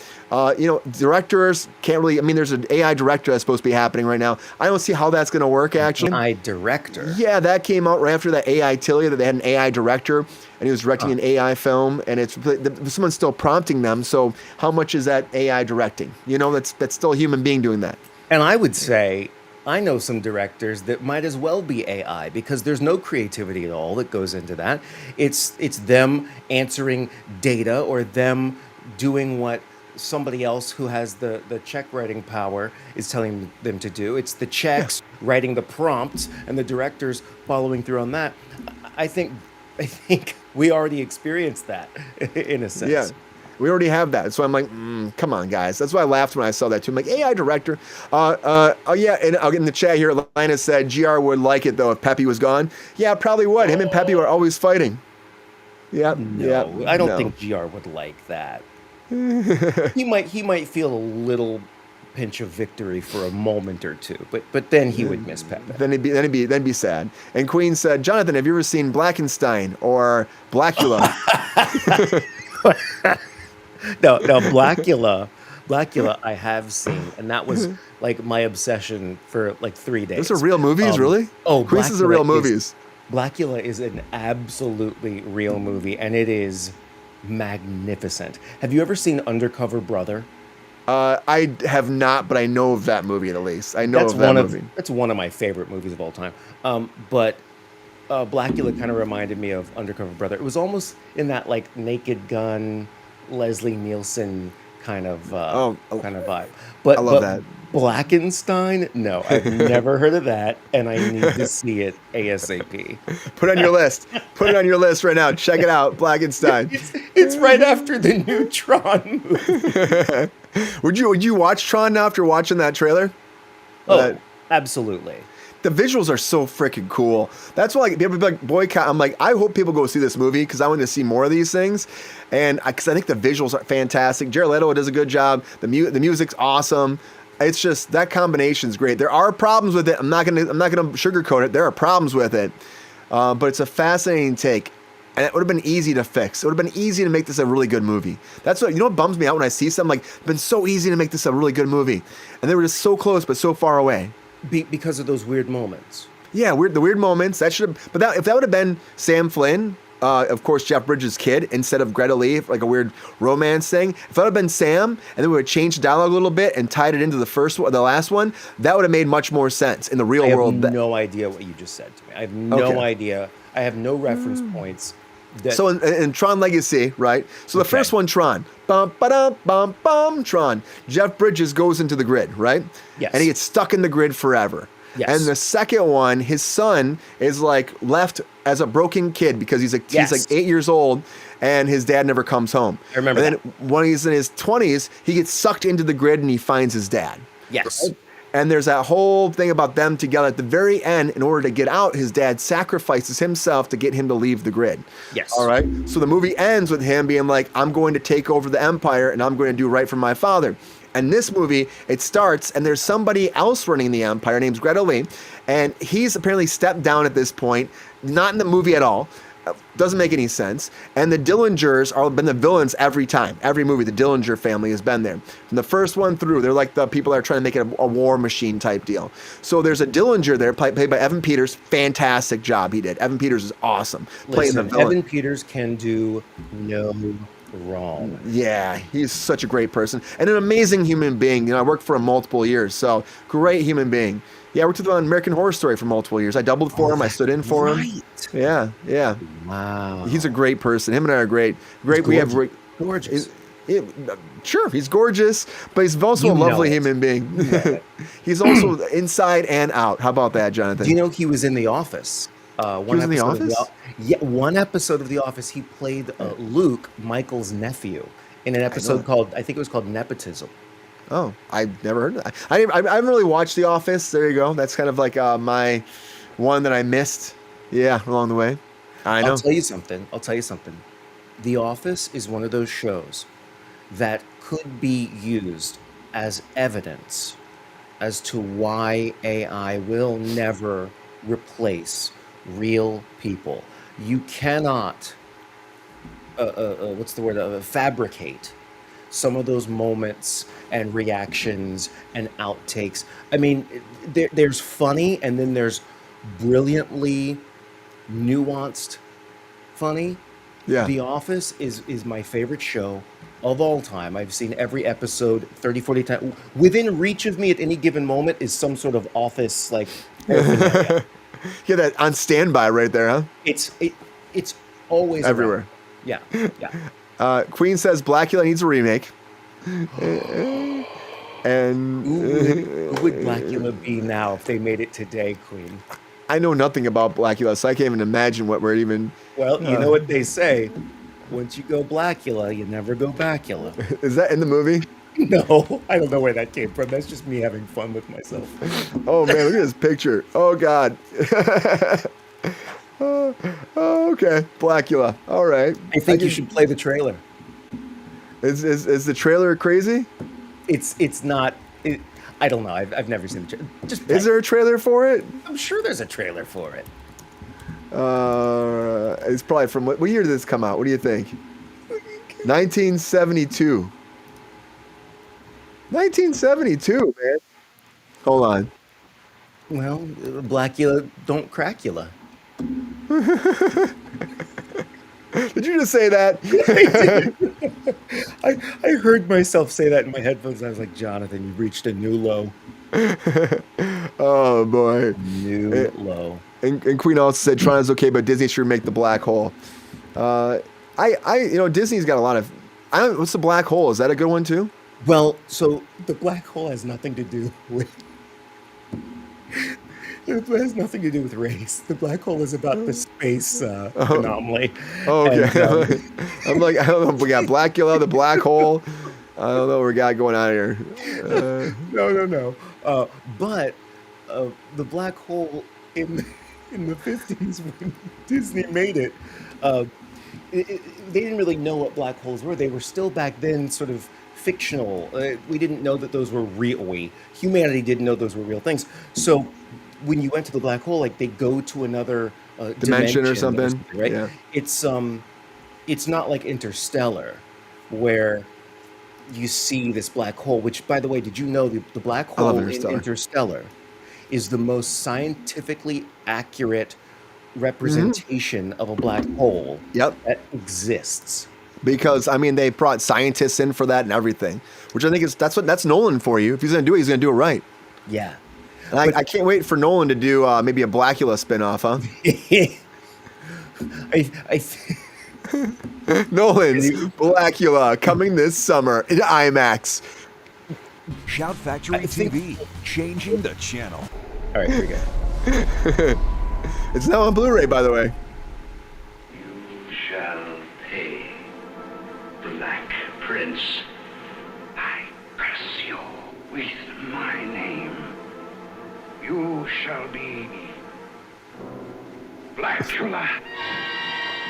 Directors can't really. I mean, there's an AI director that's supposed to be happening right now. I don't see how that's going to work actually. AI director. Yeah, that came out right after that AI Tilia that they had an AI director. and he was directing an AI film, and someone's still prompting them. So how much is that AI directing? You know, that's still a human being doing that. And I would say I know some directors that might as well be AI because there's no creativity at all that goes into that. It's them answering data or them doing what somebody else who has the check writing power is telling them to do. It's the checks writing the prompts and the directors following through on that. I think we already experienced that in a sense. Yeah. We already have that. So I'm like, come on, guys. That's why I laughed when I saw that too. I'm like, AI director. Oh, yeah. And in the chat here, Lina said GR would like it, though, if Pepe was gone. Yeah, probably would. Him and Pepe were always fighting. Yeah. No, yeah, I don't think GR would like that. He might feel a little pinch of victory for a moment or two, but then he would miss Pepe. Then he'd be sad. And Queen said, Jonathan, have you ever seen Blackenstein or Blackula? No, Blackula I have seen, and that was like my obsession for like 3 days. Those are real movies, really? Oh, These are real movies. Blackula is an absolutely real movie, and it is magnificent. Have you ever seen Undercover Brother? I have not, but I know of that movie at least. I know of that movie. That's one of my favorite movies of all time. But Blackula kind of reminded me of Undercover Brother. It was almost in that like Naked Gun, Leslie Nielsen kind of vibe. But I love that. Blackenstein? No, I've never heard of that, and I need to see it ASAP. Put it on your list. Put it on your list right now. Check it out, Blackenstein. It's right after the new Tron movie. Would you watch Tron now after watching that trailer? Oh, absolutely. The visuals are so freaking cool. That's why people be like boycott. I'm like, I hope people go see this movie because I want to see more of these things, and because I think the visuals are fantastic. Jared Leto does a good job. The music's awesome. It's just that combination's great. There are problems with it. I'm not gonna sugarcoat it. There are problems with it, but it's a fascinating take, and it would have been easy to fix. It would have been easy to make this a really good movie. That's what bums me out when I see something like it's been so easy to make this a really good movie, and they were just so close but so far away. Because of those weird moments. Yeah, the weird moments. That should have. But if that would have been Sam Flynn, of course Jeff Bridges' kid, instead of Greta Lee, like a weird romance thing. If that would have been Sam, and then we would have changed the dialogue a little bit and tied it into the last one, that would have made much more sense in the real world. I have no idea what you just said to me. I have no idea. I have no reference points. So in Tron Legacy, right? So the first one, Tron. Bum, ba-dum, bum, bum, Tron. Jeff Bridges goes into the grid, right? Yes. And he gets stuck in the grid forever. Yes. And the second one, his son is like left as a broken kid because he's like 8 years old and his dad never comes home. I remember and then when he's in his 20s, he gets sucked into the grid and he finds his dad. Yes. Right? And there's that whole thing about them together. At the very end, in order to get out, his dad sacrifices himself to get him to leave the grid. Yes. All right? So the movie ends with him being like, I'm going to take over the empire and I'm going to do right for my father. And this movie, it starts and there's somebody else running the empire named Greta Lee. And he's apparently stepped down at this point, not in the movie at all. Doesn't make any sense. And the Dillingers are been the villains every time. Every movie, the Dillinger family has been there. From the first one through, they're like the people that are trying to make it a war machine type deal. So there's a Dillinger there, played by Evan Peters. Fantastic job he did. Evan Peters is awesome. Playing the villain. Evan Peters can do no wrong. Yeah, he's such a great person. And an amazing human being. I worked for him multiple years, so great human being. Yeah, I worked with him on American Horror Story for multiple years. I doubled for him. I stood in for him. Yeah. Wow. He's a great person. Him and I are great. We have gorgeous. Sure, he's gorgeous, but he's also a lovely human being. He's also inside and out. How about that, Jonathan? Do you know he was in The Office? He was in The Office? One episode of The Office, he played Luke, Michael's nephew, in an episode called Nepotism. Oh, I've never heard of that. I haven't really watched The Office. There you go. That's kind of like my one that I missed. Yeah, along the way. I know. I'll tell you something. The Office is one of those shows that could be used as evidence as to why AI will never replace real people. You cannot, fabricate some of those moments and reactions and outtakes. I mean, there's funny and then there's brilliantly nuanced funny, Yeah. The Office is my favorite show of all time. I've seen every episode 30, 40 times. Within reach of me at any given moment is some sort of Office like paraphernalia. Yeah, that on standby right there, huh? It's always Everywhere. around. Yeah. Queen says Blackula needs a remake. And Who would Blackula be now if they made it today, Queen? I know nothing about Blackula, so I can't even imagine what we're even. Well, you know what they say. Once you go Blackula, you never go backula. Is that in the movie? No, I don't know where that came from. That's just me having fun with myself. Oh man, look at this picture. Oh god. Oh, okay, Blackula. All right. I think you should play the trailer. Is the trailer crazy? It's not. I don't know. I've never seen the trailer. Just play. Is there a trailer for it? I'm sure there's a trailer for it. It's probably from what year did this come out? What do you think? 1972. 1972, man. Hold on. Well, Blackula don't crackula. Did you just say that? I heard myself say that in my headphones. I was like, Jonathan, you reached a new low. Oh boy. New low. And Queen also said Tron is okay, but Disney should make the black hole. Disney's got a lot of. What's the black hole? Is that a good one too? Well, so the black hole has nothing to do with. It has nothing to do with race. The black hole is about the space anomaly. Oh, okay. And, I'm like, I don't know if we got Blackula, the black hole. I don't know what we got going on here. No. But the black hole in the 50s when Disney made it, they didn't really know what black holes were. They were still back then sort of fictional. We didn't know that those were real. Humanity didn't know those were real things. So when you went to the black hole, like they go to another dimension or something, right? Yeah. It's not like Interstellar, where you see this black hole. Which, by the way, did you know the black hole in Interstellar is the most scientifically accurate representation of a black hole that exists? Because they brought scientists in for that and everything, which I think that's Nolan for you. If he's gonna do it, he's gonna do it right. Yeah. And I can't wait for Nolan to do maybe a Blackula spinoff, huh? Nolan's Blackula coming this summer in IMAX. Shout Factory TV, changing the channel. All right, here we go. It's now on Blu-ray, by the way. You shall pay, Black Prince. I curse you with my name. You shall be Blackula.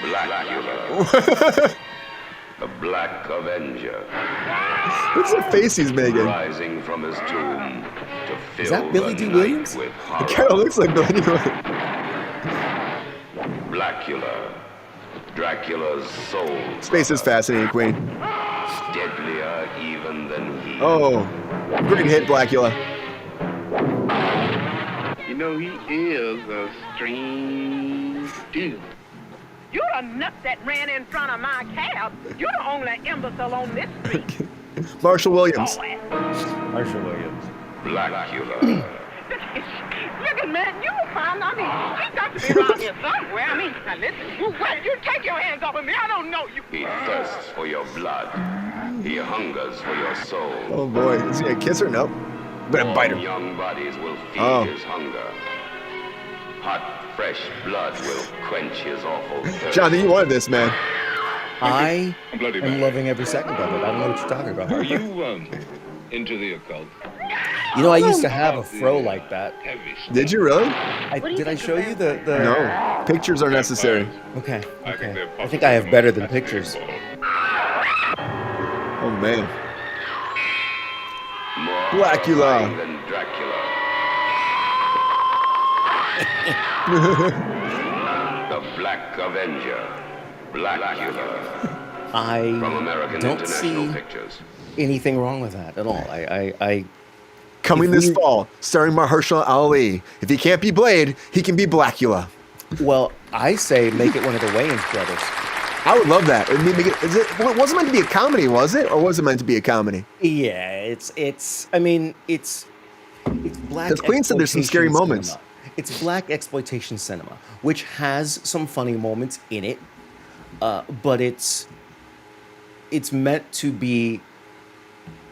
Blackula. The Black Avenger. What's the face he's making? Rising from his tomb to fill Is that Billy D. Williams? with It horror. kind of looks like Billy D. Williams. Blackula. Dracula's soul. Space is fascinating, Queen. Deadlier even than he. Oh, great hit, Blackula. You know, he is a strange dude. You're the nut that ran in front of my cab. You're the only imbecile on this street. Marshall Williams. Marshall Williams. Blackula. Look, man, you find, you got to be around here somewhere. Now listen, you take your hands off of me. I don't know you. He thirsts for your blood. He hungers for your soul. Oh boy, is he gonna kiss her? Nope. I'm gonna bite her. Young bodies will feed his hunger. Hot, fresh blood will quench his awful thirst. Jonathan, you wanted this, man. I am loving every second of it. I don't know what you're talking about. Are you into the occult? You know, I used to have a fro like that. Did you really? Did I show you the? No. Pictures are necessary. Okay. I think I have better than pictures. Oh man. More Blackula. than Dracula. The Black Avenger. Blackula. I From American don't International see Pictures. anything wrong with that at all. I Coming this fall, starring Mahershala Ali. If he can't be Blade, he can be Blackula. Well, I say make it one of the Wayans brothers. I would love that. It wasn't meant to be a comedy, was it? Or was it meant to be a comedy? Yeah, it's black. Because Queen said there's some scary exploitation moments. cinema. It's black exploitation cinema, which has some funny moments in it, but it's meant to be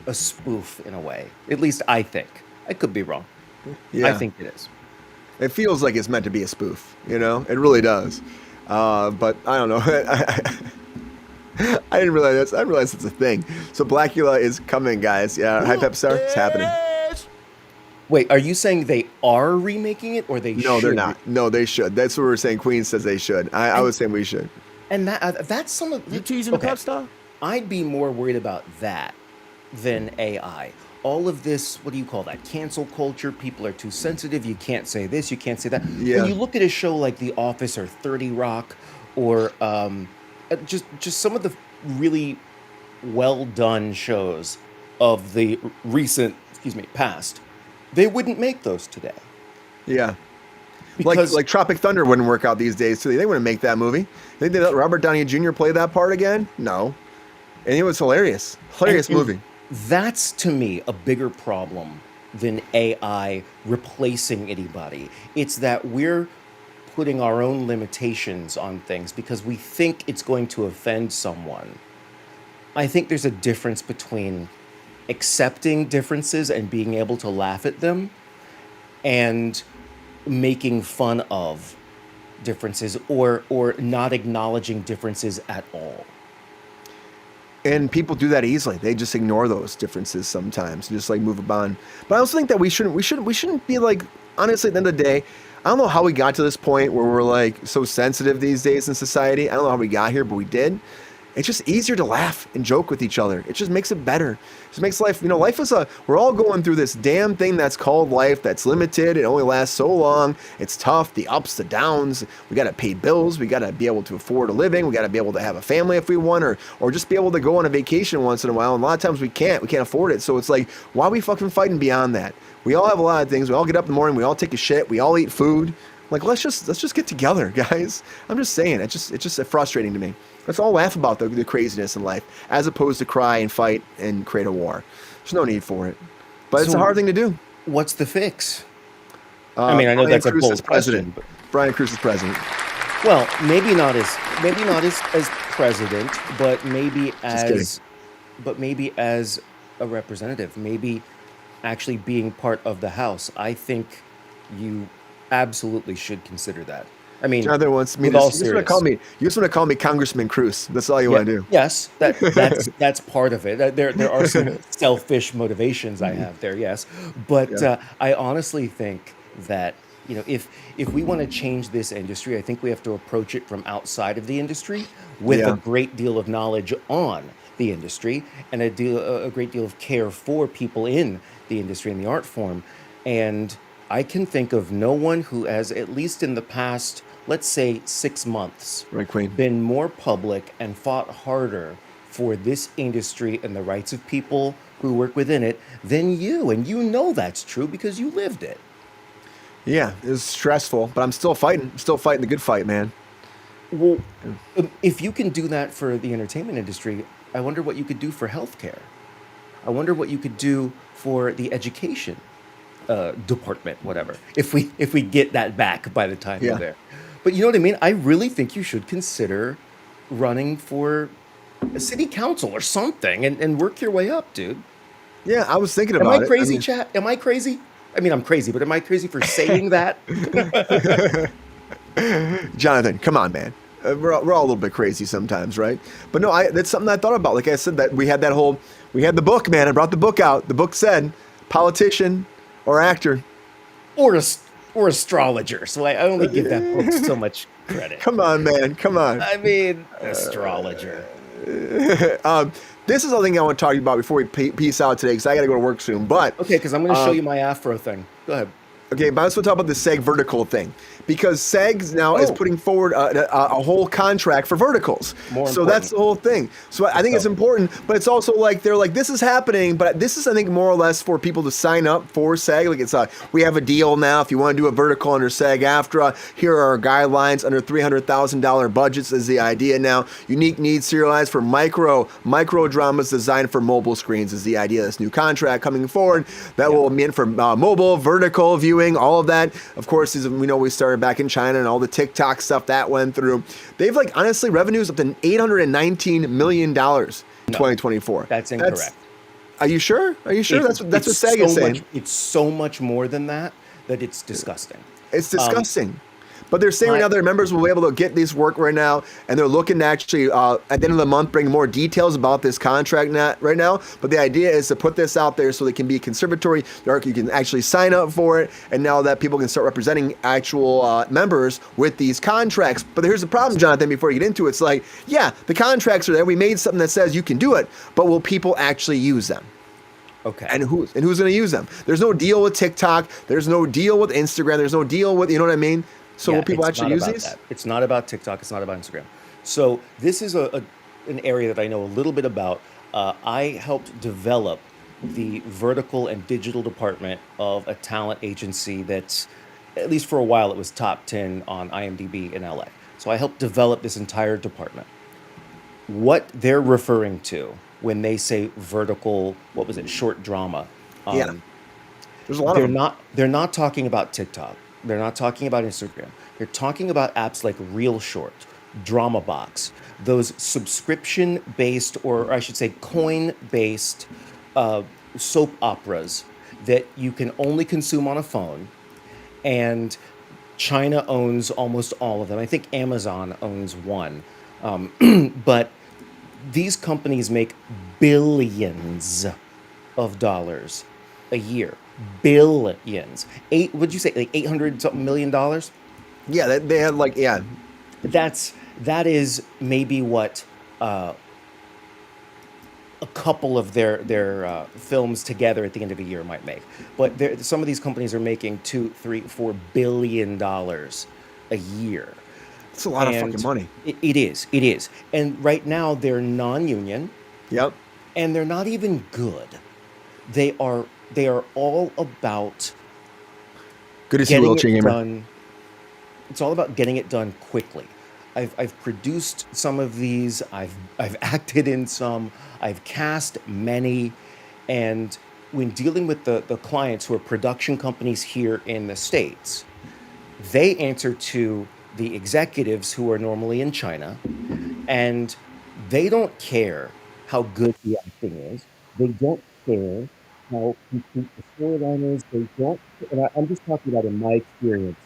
a spoof in a way. At least I think. I could be wrong. Yeah. I think it is. It feels like it's meant to be a spoof, you know? It really does. But I don't know. I didn't realize I didn't realize it's a thing. So Blackula is coming, guys. Yeah, High Pep Star, it's happening. Wait, are you saying they are remaking it, or they should? No, they're not. No, they should. That's what we're saying. Queen says they should. I was saying we should. And that's some of You teasing the Pep Star? I'd be more worried about that than AI. All of this, what do you call that? Cancel culture. People are too sensitive. You can't say this. You can't say that. Yeah. When you look at a show like The Office or 30 Rock, or just some of the really well done shows of the recent, past, they wouldn't make those today. Yeah. Because like Tropic Thunder wouldn't work out these days, too. They wouldn't make that movie. Think they let Robert Downey Jr. play that part again? No. And it was hilarious. Hilarious movie. That's, to me, a bigger problem than AI replacing anybody. It's that we're putting our own limitations on things because we think it's going to offend someone. I think there's a difference between accepting differences and being able to laugh at them and making fun of differences or not acknowledging differences at all. And people do that easily. They just ignore those differences sometimes, and just like move on. But I also think that we shouldn't be like, honestly, at the end of the day, I don't know how we got to this point where we're like so sensitive these days in society. I don't know how we got here, but we did. It's just easier to laugh and joke with each other. It just makes it better. It just makes life, life is we're all going through this damn thing that's called life that's limited. It only lasts so long. It's tough, the ups, the downs. We got to pay bills. We got to be able to afford a living. We got to be able to have a family if we want, or just be able to go on a vacation once in a while. And a lot of times we can't afford it. So it's like, why are we fucking fighting beyond that? We all have a lot of things. We all get up in the morning. We all take a shit. We all eat food. Like, let's just get together, guys. I'm just saying, it's just frustrating to me. Let's all laugh about the craziness in life, as opposed to cry and fight and create a war. There's no need for it. But it's a hard thing to do. What's the fix? I mean, I know that's a bold question. Brian Kruse is president. Well, maybe not as president, but maybe as a representative. Maybe actually being part of the House. I think you absolutely should consider that. I mean, Jonathan wants me to. You just want to call me Congressman Kruse. That's all you want to do. Yes, that's part of it. There are some selfish motivations I have there. Yes, but I honestly think that if we want to change this industry, I think we have to approach it from outside of the industry with a great deal of knowledge on the industry and a great deal of care for people in the industry and the art form. And I can think of no one who has, at least in the past, let's say 6 months, been more public and fought harder for this industry and the rights of people who work within it than you. And that's true because you lived it. Yeah, it was stressful, but I'm still fighting. I'm still fighting the good fight, man. Well, if you can do that for the entertainment industry, I wonder what you could do for healthcare. I wonder what you could do for the education department, whatever, if we get that back by the time you're there. But you know what I mean? I really think you should consider running for a city council or something and work your way up, dude. Yeah, I was thinking about it. Am I crazy, chat? Am I crazy? I mean, I'm crazy, but am I crazy for saying that? Jonathan, come on, man. We're all a little bit crazy sometimes, right? But no, that's something I thought about. Like I said, that we had the book, man. I brought the book out. The book said politician or actor. Or astrologer. So I only give that book so much credit. Come on, man. Come on. I mean, astrologer. This is something I want to talk about before we peace out today, because I got to go to work soon. But okay, because I'm going to show you my afro thing. Go ahead. Okay, but I just want to talk about the SAG vertical thing, because SAG now is putting forward a whole contract for verticals. So that's the whole thing. So I think it's important, but it's also like they're like, this is happening, but this is, I think, more or less for people to sign up for SAG. Like it's we have a deal now. If you want to do a vertical under SAG-AFTRA, here are our guidelines. Under $300,000 budgets is the idea now. Unique needs serialized for micro dramas designed for mobile screens is the idea of this new contract coming forward. That will mean for mobile, vertical viewing, all of that. Of course, as we know, we started back in China and all the TikTok stuff that went through. They've like honestly revenues up to $819 million in 2024. That's incorrect. Are you sure? Are you sure? That's what SAG is saying. It's so much more than that it's disgusting. It's disgusting. But they're saying right now their members will be able to get this work right now, and they're looking to actually, at the end of the month, bring more details about this contract right now. But the idea is to put this out there so they can be conservatory, or you can actually sign up for it, and now that people can start representing actual members with these contracts. But here's the problem, Jonathan, before you get into it. It's like, yeah, the contracts are there. We made something that says you can do it, but will people actually use them? Okay. And who's going to use them? There's no deal with TikTok. There's no deal with Instagram. There's no deal with, you know what I mean? So will people actually use these? It's not about TikTok. It's not about Instagram. So this is an area that I know a little bit about. I helped develop the vertical and digital department of a talent agency that's, at least for a while, it was top 10 on IMDb in LA. So I helped develop this entire department. What they're referring to when they say vertical, what was it, short drama? There's a lot of them. They're not talking about TikTok. They're not talking about Instagram. They're talking about apps like Real Short, Drama Box, those subscription-based, or I should say coin-based soap operas that you can only consume on a phone. And China owns almost all of them. I think Amazon owns one. But these companies make billions of dollars a year. Billions. What'd you say, like $800-something million? Yeah, they had like, yeah. That is maybe what a couple of their films together at the end of a year might make. But some of these companies are making $2, $3, $4 billion a year. It's a lot of fucking money. It is. And right now they're non-union. Yep. And they're not even good. They are all about good to see Will Gamer. Done. It's all about getting it done quickly. I've produced some of these. I've acted in some. I've cast many. And when dealing with the clients who are production companies here in the States, they answer to the executives who are normally in China, and they don't care how good the acting is. They don't care how complete the storyline is. They don't, and I'm just talking about in my experience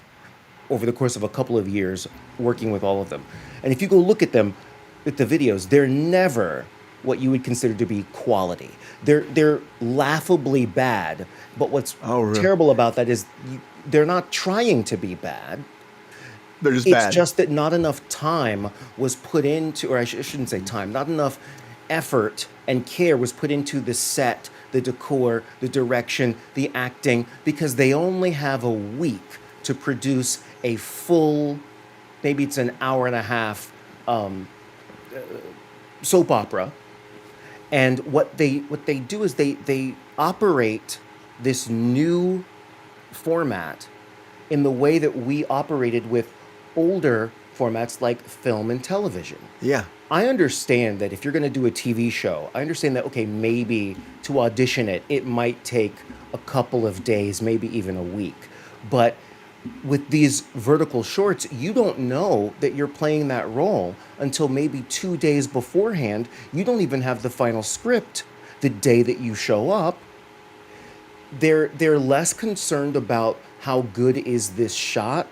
over the course of a couple of years working with all of them. And if you go look at them, at the videos, they're never what you would consider to be quality. They're laughably bad. But what's terrible about that is they're not trying to be bad. They're just bad. It's just that not enough time was put into, or I shouldn't say time, not enough effort and care was put into the set, the decor, the direction, the acting, because they only have a week to produce a full, maybe it's an hour and a half soap opera. And what they do is they operate this new format in the way that we operated with older formats like film and television. Yeah. I understand that if you're going to do a TV show, I understand that, okay, maybe to audition it might take a couple of days, maybe even a week. But with these vertical shorts, you don't know that you're playing that role until maybe 2 days beforehand. You don't even have the final script the day that you show up. They're less concerned about how good is this shot,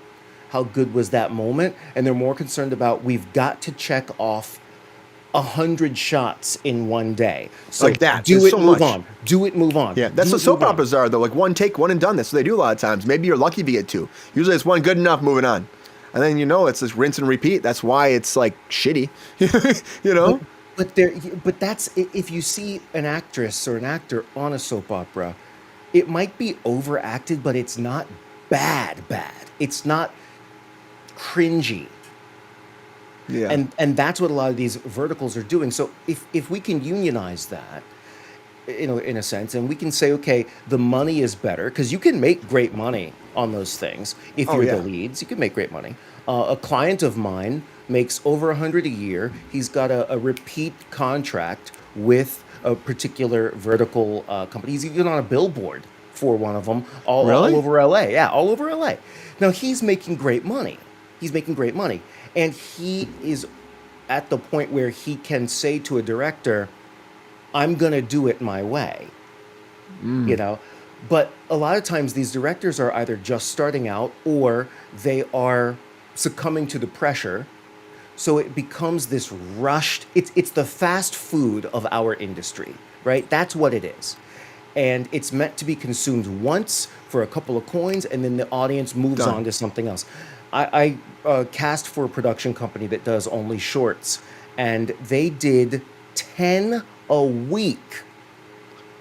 how good was that moment, and they're more concerned about we've got to check off 100 shots in one day. So like that. Do There's it, so move much. on. Do it, move on. Yeah, that's what soap operas are, though. Like one take, one and done. That's what they do a lot of times. Maybe you're lucky if you get two. Usually it's one good enough, moving on. And then, it's just rinse and repeat. That's why it's like shitty, But that's, if you see an actress or an actor on a soap opera, it might be overacted, but it's not bad. It's not cringy. Yeah. And that's what a lot of these verticals are doing. So if we can unionize that, in a sense, and we can say, okay, the money is better because you can make great money on those things. If you're the leads, you can make great money. A client of mine makes over 100 a year. He's got a repeat contract with a particular vertical company. He's even on a billboard for one of them all over LA. Yeah, all over LA. Now he's making great money. And he is at the point where he can say to a director, I'm going to do it my way, But a lot of times these directors are either just starting out or they are succumbing to the pressure. So it becomes this rushed, it's the fast food of our industry, right? That's what it is. And it's meant to be consumed once for a couple of coins, and then the audience moves on to something else. I cast for a production company that does only shorts, and they did 10 a week.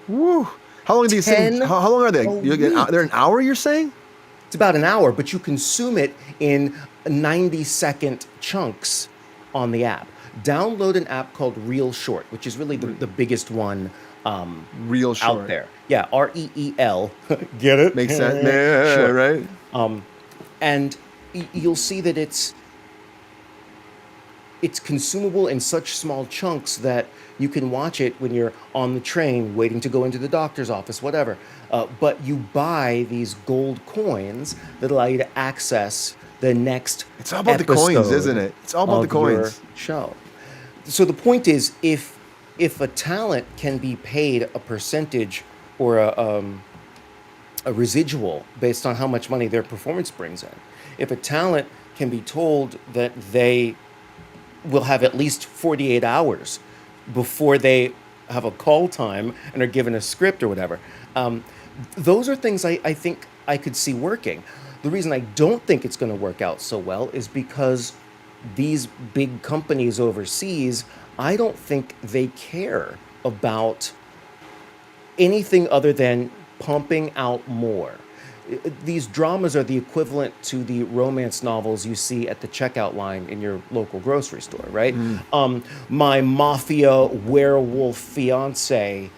Woo! How long are these things? How long are they? They're an hour, you're saying? It's about an hour, but you consume it in 90-second chunks on the app. Download an app called Real Short, which is really the biggest one Real Short out there. Yeah, REEL. Get it? Makes sense. Yeah, Short. Right. And you'll see that it's consumable in such small chunks that you can watch it when you're on the train, waiting to go into the doctor's office, whatever. But you buy these gold coins that allow you to access the next It's all about the coins, isn't it? It's all about the coins. Your show. So the point is, if a talent can be paid a percentage or a residual based on how much money their performance brings in, if a talent can be told that they will have at least 48 hours before they have a call time and are given a script or whatever, those are things I think I could see working. The reason I don't think it's going to work out so well is because these big companies overseas, I don't think they care about anything other than pumping out more. These dramas are the equivalent to the romance novels you see at the checkout line in your local grocery store, right? My mafia werewolf fiance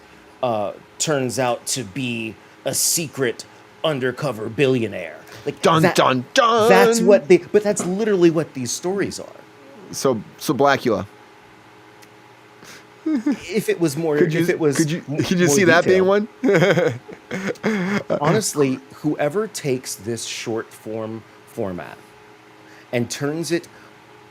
turns out to be a secret undercover billionaire. Like dun dun dun. That's but that's literally what these stories are. So Blackula. If it was more, could you see that being one? Honestly, whoever takes this short form format and turns it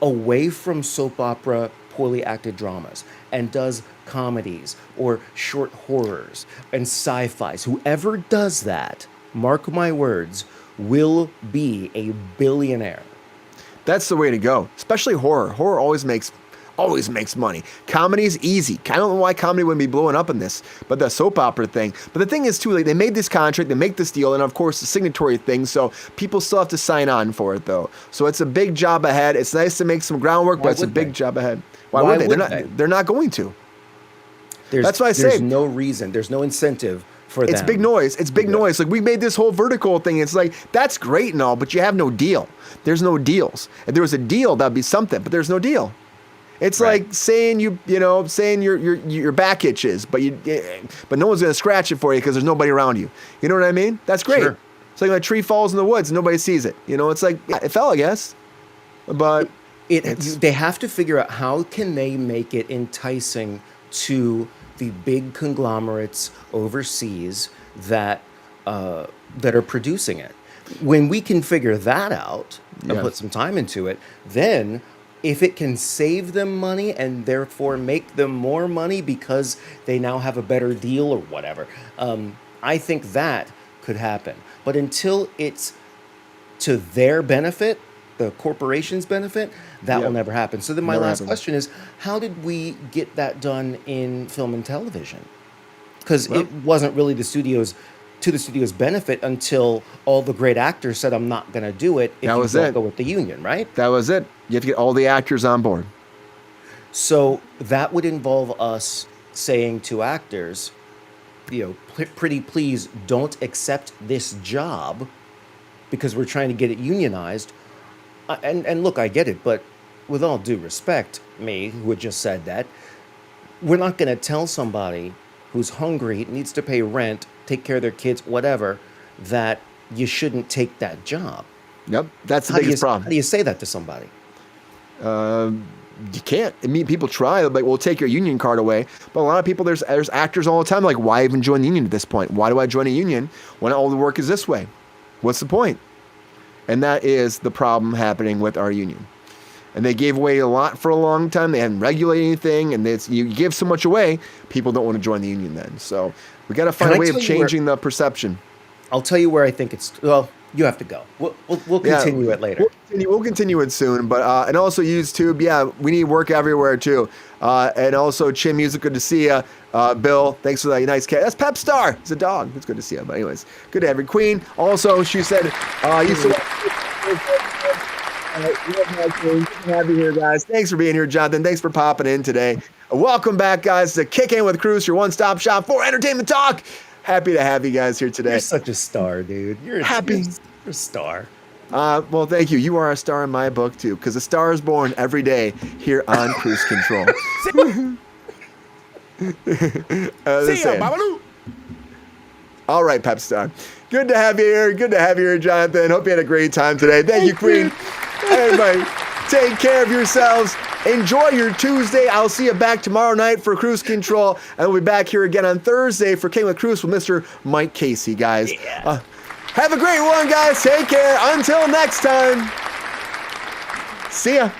away from soap opera, poorly acted dramas, and does comedies or short horrors and sci-fis, whoever does that, mark my words, will be a billionaire. That's the way to go, especially horror. Horror always makes money. Comedy's easy. I don't know why comedy wouldn't be blowing up in this, but the soap opera thing. But the thing is too, like, they made this contract, they make this deal, and of course the signatory thing, so people still have to sign on for it though. So it's a big job ahead. It's nice to make some groundwork, but it's a big job ahead. Why would they? They're not going to. That's why I say there's no reason, there's no incentive for them. It's big noise. It's big noise. Like, we made this whole vertical thing. It's like, that's great and all, but you have no deal. There's no deals. If there was a deal, that'd be something, but there's no deal. It's like saying your back itches, but no one's gonna scratch it for you because there's nobody around you. You know what I mean? That's great. Sure. It's like when a tree falls in the woods and nobody sees it. It's like, it fell, I guess, but they have to figure out how can they make it enticing to the big conglomerates overseas that are producing it. When we can figure that out and put some time into it, then if it can save them money and therefore make them more money because they now have a better deal or whatever, I think that could happen. But until it's to their benefit, the corporation's benefit, that will never happen. So then my last question is, how did we get that done in film and television? Because it wasn't really the studio's benefit until all the great actors said, I'm not going to do it if you don't go with the union, right? That was it. You have to get all the actors on board. So that would involve us saying to actors, pretty please don't accept this job because we're trying to get it unionized, And look, I get it, but with all due respect, me, who had just said that, we're not going to tell somebody who's hungry, needs to pay rent, take care of their kids, whatever, that you shouldn't take that job. Yep, that's the biggest problem. How do you say that to somebody? You can't. I mean, people try. Like, we'll take your union card away. But a lot of people, there's actors all the time. Like, why even join the union at this point? Why do I join a union when all the work is this way? What's the point? And that is the problem happening with our union. And they gave away a lot for a long time. They hadn't regulated anything. And you give so much away, people don't want to join the union then. So we got to find a way of changing the perception. I'll tell you where I think it's. Well, you have to go. We'll continue it later. We'll continue it soon. But and also YouTube. Yeah, we need work everywhere too. And also Chin Music. Good to see you. Bill, thanks for that nice cat. That's Pep Star. It's a dog. It's good to see you. But anyways, good to have you. Queen. Also, she said, used to good to have you here, guys. Thanks for being here, Jonathan. Thanks for popping in today. Welcome back, guys, to Kickin with Kruse, your one-stop shop for entertainment talk. Happy to have you guys here today. You're such a star, dude. You're a star. Well, thank you. You are a star in my book, too, because a star is born every day here on Cruise Control. See ya, Babaloo. All right, Pep Star. Good to have you here. Good to have you here, Jonathan. Hope you had a great time today. Thank you, Queen. Everybody, take care of yourselves. Enjoy your Tuesday. I'll see you back tomorrow night for Cruise Control. And we'll be back here again on Thursday for Kickin with Kruse with Mr. Mike Casey, guys. Yeah. Have a great one, guys. Take care. Until next time. See ya.